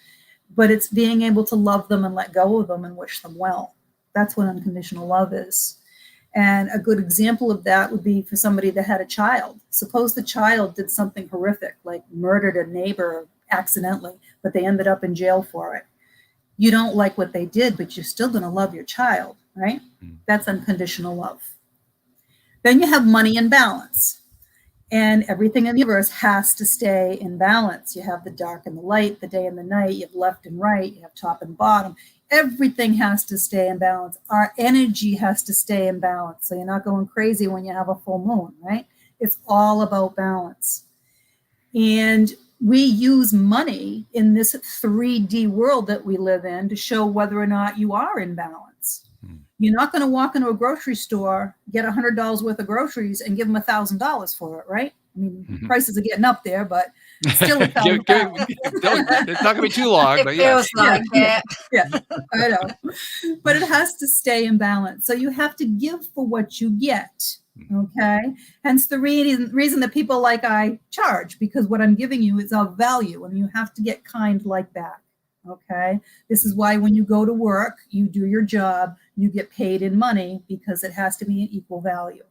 But it's being able to love them and let go of them and wish them well. That's what unconditional love is. And a good example of that would be for somebody that had a child. Suppose the child did something horrific, like murdered a neighbor accidentally, but they ended up in jail for it. You don't like what they did, but you're still going to love your child, right? That's unconditional love. Then you have money and balance. And everything in the universe has to stay in balance. You have the dark and the light, the day and the night, you have left and right, you have top and bottom. Everything has to stay in balance. Our energy has to stay in balance. So you're not going crazy when you have a full moon, right? It's all about balance. And we use money in this 3D world that we live in to show whether or not you are in balance. You're not going to walk into a grocery store, get $100 worth of groceries and give them $1,000 for it, right? I mean, prices are getting up there, but still $1,000. It's not going to be too long, but yeah. Feels like it. Yeah, I know. But it has to stay in balance. So you have to give for what you get, okay? Hence the reason that people like I charge, because what I'm giving you is of value, and you have to get kind like that, okay? This is why when you go to work, you do your job, you get paid in money, because it has to be an equal value,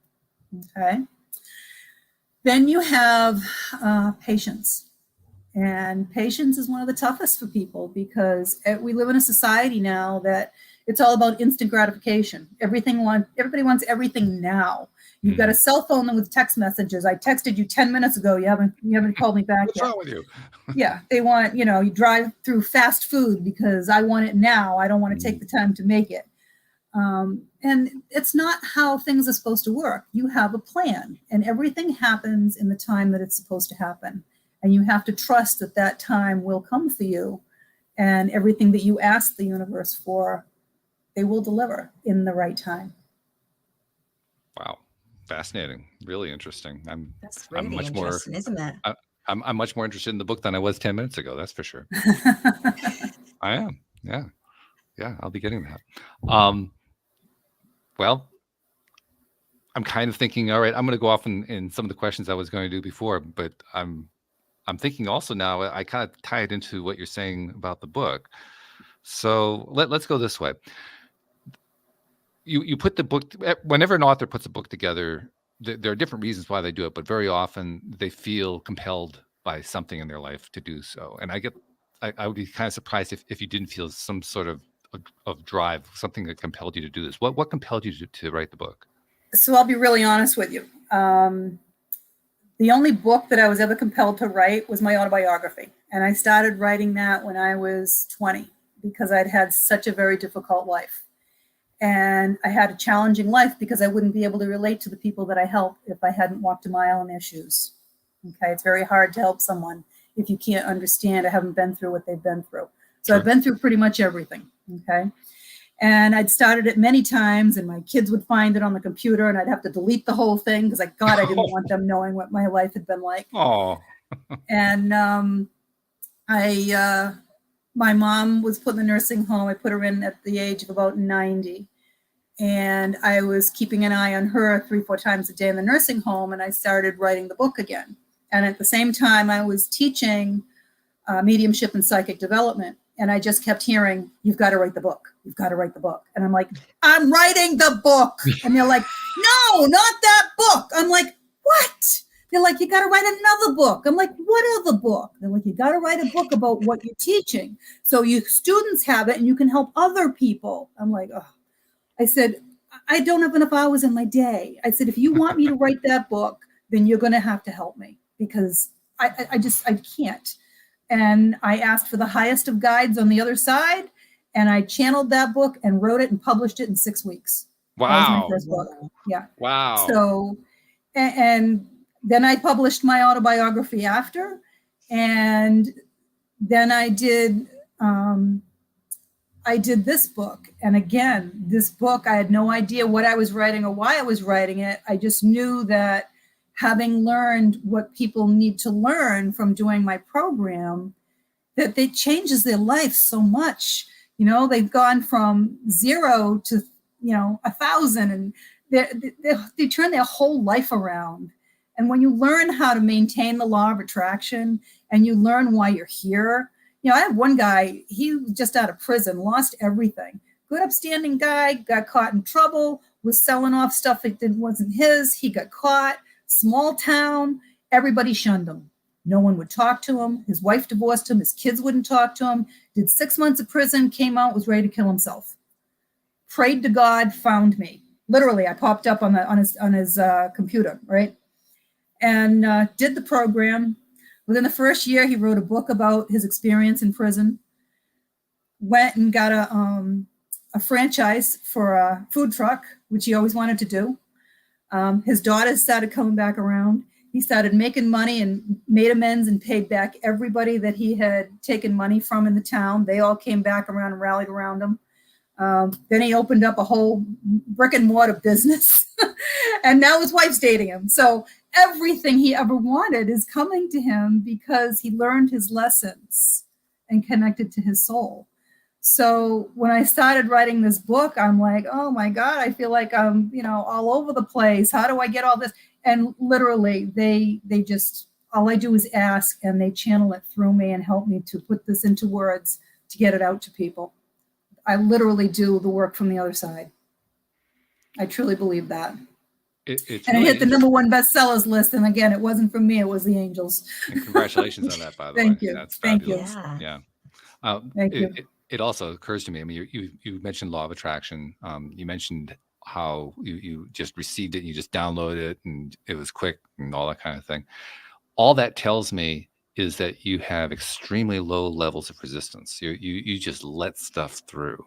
okay? Then you have patience. And patience is one of the toughest for people because we live in a society now that it's all about instant gratification. Everybody wants everything now. You've got a cell phone with text messages. I texted you 10 minutes ago. You haven't called me back What's yet. wrong with you? Yeah, they want, you drive through fast food because I want it now. I don't want to take the time to make it. And it's not how things are supposed to work. You have a plan and everything happens in the time that it's supposed to happen. And you have to trust that that time will come for you and everything that you ask the universe for, they will deliver in the right time. Wow. Fascinating. Really interesting. That's really much interesting, isn't it? I'm much more interested in the book than I was 10 minutes ago. That's for sure. I am. Yeah. Yeah. I'll be getting that. Well, I'm kind of thinking, all right, I'm going to go off in some of the questions I was going to do before, but I'm thinking also now, I kind of tie it into what you're saying about the book. So let's go this way. You put the book, whenever an author puts a book together, there are different reasons why they do it, but very often they feel compelled by something in their life to do so. And I would be kind of surprised if you didn't feel some sort of drive, something that compelled you to do this. What compelled you to write the book? So I'll be really honest with you. The only book that I was ever compelled to write was my autobiography. And I started writing that when I was 20 because I'd had such a very difficult life. And I had a challenging life because I wouldn't be able to relate to the people that I help if I hadn't walked a mile in their shoes. Okay, it's very hard to help someone if you can't understand or haven't been through what they've been through. So Sure. I've been through pretty much everything. Okay. And I'd started it many times and my kids would find it on the computer and I'd have to delete the whole thing because I didn't want them knowing what my life had been like. Oh, And my mom was put in the nursing home. I put her in at the age of about 90. And I was keeping an eye on her 3-4 times a day in the nursing home. And I started writing the book again. And at the same time, I was teaching mediumship and psychic development. And I just kept hearing, you've got to write the book. You've got to write the book. And I'm like, I'm writing the book. And they're like, no, not that book. I'm like, what? They're like, you got to write another book. I'm like, what other book? They're like, you got to write a book about what you're teaching. So you students have it and you can help other people. I'm like, oh. I said, I don't have enough hours in my day. I said, if you want me to write that book, then you're going to have to help me because I can't. And I asked for the highest of guides on the other side. And I channeled that book and wrote it and published it in 6 weeks. That was wow. my first book. Yeah. Wow. So, and then I published my autobiography after, and then I did this book. And again, this book, I had no idea what I was writing or why I was writing it. I just knew that having learned what people need to learn from doing my program, that it changes their life so much. You know, they've gone from 0 to, 1,000, and they turn their whole life around. And when you learn how to maintain the law of attraction and you learn why you're here, I have one guy, he was just out of prison, lost everything. Good upstanding guy, got caught in trouble, was selling off stuff that wasn't his. He got caught, small town, everybody shunned him. No one would talk to him. His wife divorced him. His kids wouldn't talk to him. Did 6 months of prison, came out, was ready to kill himself. Prayed to God, found me. Literally, I popped up on his computer, right? And did the program. Within the first year, he wrote a book about his experience in prison. Went and got a franchise for a food truck, which he always wanted to do. His daughters started coming back around. He started making money and made amends and paid back everybody that he had taken money from in the town. They all came back around and rallied around him. Then he opened up a whole brick and mortar business. And now his wife's dating him. So everything he ever wanted is coming to him because he learned his lessons and connected to his soul. So when I started writing this book, I'm like, oh my God, I feel like I'm, all over the place. How do I get all this? And literally they just, all I do is ask and they channel it through me and help me to put this into words to get it out to people. I literally do the work from the other side. I truly believe that. It's and really it hit the #1 bestsellers list. And again, it wasn't from me, it was the angels. And congratulations on that, by the way. Thank you. That's Thank you. fabulous. Yeah. Thank you. It also occurs to me, I mean, you mentioned law of attraction. You mentioned how you just received it, and you just downloaded it, and it was quick and all that kind of thing. All that tells me is that you have extremely low levels of resistance. You just let stuff through.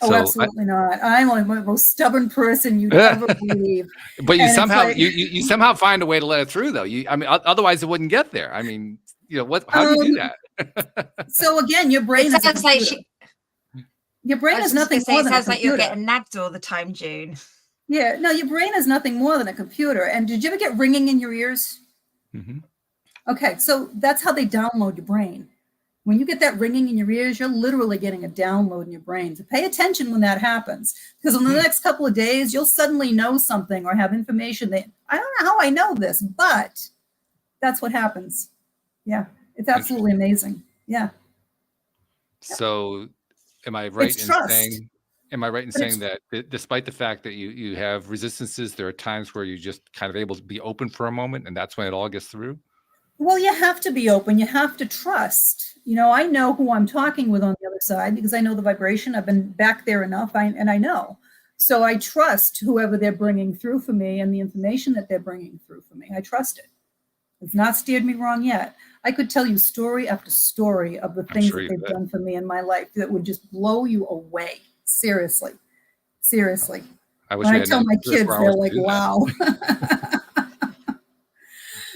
Oh, So absolutely not. I'm like the most stubborn person you'd ever believe. But you And it's somehow like- you somehow find a way to let it through, though. Otherwise it wouldn't get there. I mean, how do you do that? So again, your brain It is a sounds like computer. Your brain I is was just nothing gonna say, more it than a sounds like you're computer. getting nagged all the time, June. Yeah, no, your brain is nothing more than a computer. And did you ever get ringing in your ears? Mm-hmm. Okay, so that's how they download your brain. When you get that ringing in your ears, you're literally getting a download in your brain. So pay attention when that happens, because in the next couple of days, you'll suddenly know something or have information that I don't know how I know this, but that's what happens. Yeah, it's absolutely amazing. Yeah. So am I right It's in trust. saying, am I right in But saying that despite the fact that you have resistances, there are times where you just kind of able to be open for a moment, and that's when it all gets through? Well, you have to be open. You have to trust. You know, I know who I'm talking with on the other side because I know the vibration. I've been back there enough, and I know. So I trust whoever they're bringing through for me and the information that they're bringing through for me. I trust it. It's not steered me wrong yet. I could tell you story after story of the things sure that you they've could. done for me in my life that would just blow you away. Seriously. Seriously. I wish When we I had tell another my 3 or kids, 4 they're hours to like, do that. wow.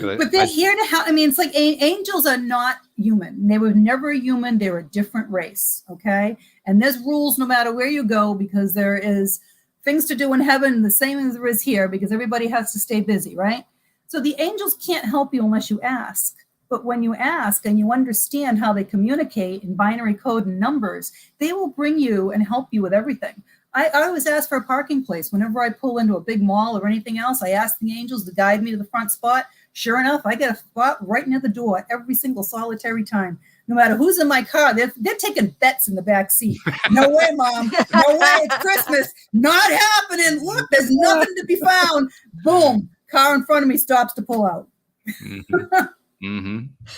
But But they're here to help. I mean, it's like angels are not human. They were never human. They're a different race. Okay. And there's rules no matter where you go, because there is things to do in heaven the same as there is here, because everybody has to stay busy, right? So the angels can't help you unless you ask. But when you ask and you understand how they communicate in binary code and numbers, they will bring you and help you with everything. I always ask for a parking place. Whenever I pull into a big mall or anything else, I ask the angels to guide me to the front spot. Sure enough, I get a spot right near the door every single solitary time. No matter who's in my car, they're taking bets in the back seat. No way, Mom. No way. It's Christmas. Not happening. Look, there's nothing to be found. Boom. Car in front of me stops to pull out.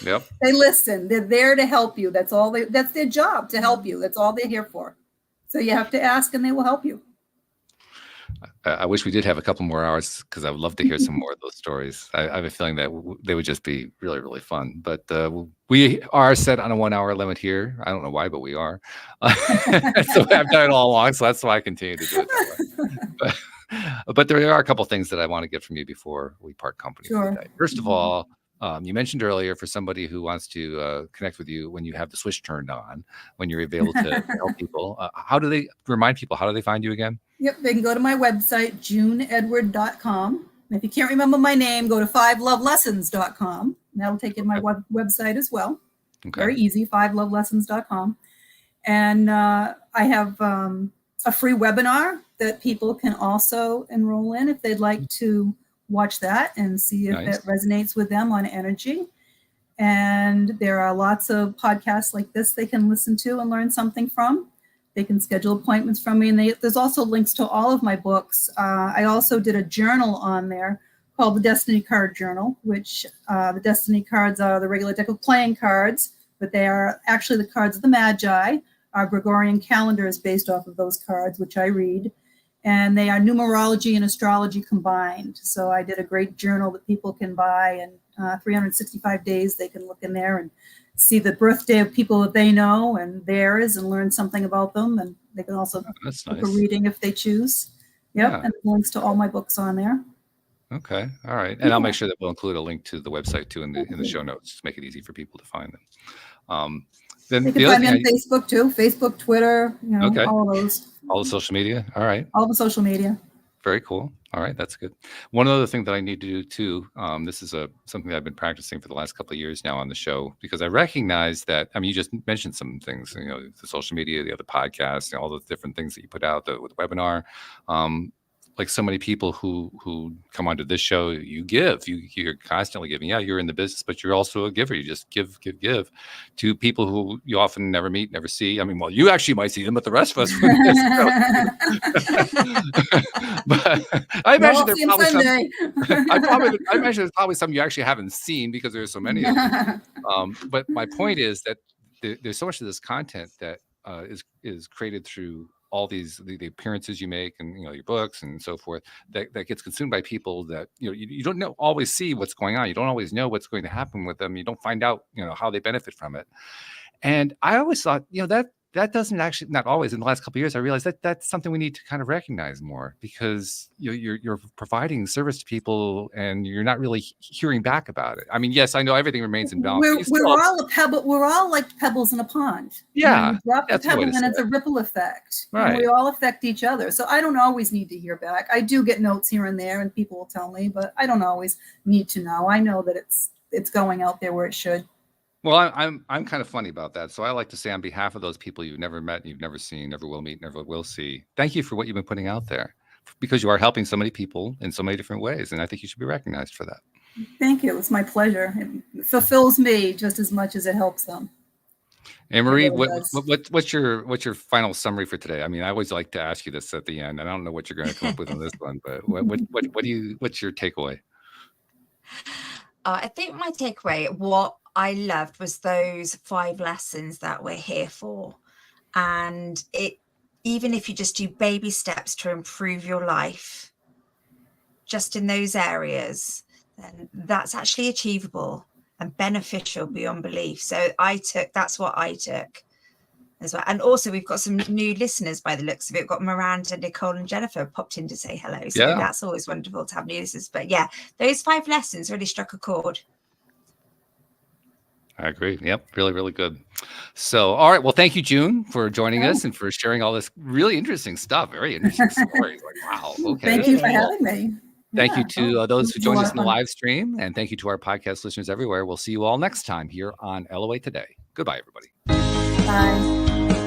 Yep. They listen. They're there to help you. That's all that's their job, to help you. That's all they're here for. So you have to ask and they will help you. I wish we did have a couple more hours, because I would love to hear some more of those stories. I have a feeling that they would just be really, really fun. But we are set on a 1 hour limit here. I don't know why, but we are. So I've done it all along, so that's why I continue to do it that way. But there are a couple things that I want to get from you before we part company for the day. First of all, you mentioned earlier, for somebody who wants to connect with you when you have the switch turned on, when you're able to help people, how do they remind people? How do they find you again? Yep, they can go to my website, juneedward.com. If you can't remember my name, go to 5lovelessons.com. That'll take you to my website as well. Okay. Very easy, 5lovelessons.com. And I have a free webinar that people can also enroll in if they'd like to watch that and see if it resonates with them on energy. And there are lots of podcasts like this they can listen to and learn something from. They can schedule appointments from me. And there's also links to all of my books. I also did a journal on there called the Destiny Card Journal, which the Destiny cards are the regular deck of playing cards, but they are actually the cards of the Magi. Our Gregorian calendar is based off of those cards, which I read. And they are numerology and astrology combined. So I did a great journal that people can buy, and 365 days they can look in there and see the birthday of people that they know and theirs and learn something about them. And they can also book a reading if they choose. Yep. Yeah. And links to all my books on there. Okay. All right. And I'll make sure that we'll include a link to the website too in the show notes to make it easy for people to find them. Then they can find me on Facebook too. Facebook, Twitter, all of those. All the social media. All right. All the social media. Very cool. All right, that's good. One other thing that I need to do too, this is something that I've been practicing for the last couple of years now on the show, because I recognize that, you just mentioned some things, the social media, the other podcasts, all the different things that you put out, the webinar. Like so many people who come onto this show, you're constantly giving. Yeah, you're in the business, but you're also a giver. You just give to people who you often never meet, never see. Well, you actually might see them, but the rest of us. But I imagine there's probably some you actually haven't seen, because there's so many of them. But my point is that there's so much of this content that is created through all these the appearances you make, and your books and so forth, that gets consumed by people that you don't always see what's going on. You don't always know what's going to happen with them. You don't find out how they benefit from it. And I always thought that doesn't actually, not always, in the last couple of years, I realized that that's something we need to kind of recognize more, because you're providing service to people and you're not really hearing back about it. Yes, I know everything remains in balance. We're all a pebble. We're all like pebbles in a pond. Yeah. You drop the pebble and it's a ripple effect. Right. And we all affect each other. So I don't always need to hear back. I do get notes here and there and people will tell me, but I don't always need to know. I know that it's it's going out there where it should. Well, I'm kind of funny about that. So I like to say on behalf of those people you've never met, you've never seen, never will meet, never will see, thank you for what you've been putting out there, because you are helping so many people in so many different ways. And I think you should be recognized for that. Thank you. It's my pleasure. It fulfills me just as much as it helps them. And Marie, really does. what's your final summary for today? I mean, I always like to ask you this at the end, and I don't know what you're going to come up with on this one, but what's your takeaway? I think my takeaway, what I loved, was those 5 lessons that we're here for. And even if you just do baby steps to improve your life, just in those areas, then that's actually achievable and beneficial beyond belief. So that's what I took as well. And also we've got some new listeners by the looks of it. We've got Miranda, Nicole and Jennifer popped in to say hello. So that's always wonderful to have new listeners. But yeah, those 5 lessons really struck a chord. I agree. Yep. Really, really good. So, all right. Well, thank you, June, for joining us and for sharing all this really interesting stuff. Very interesting stories. Like, wow. Okay. Thank you for having me. Thank you to those who joined us in the live stream. And thank you to our podcast listeners everywhere. We'll see you all next time here on LOA Today. Goodbye, everybody. Bye.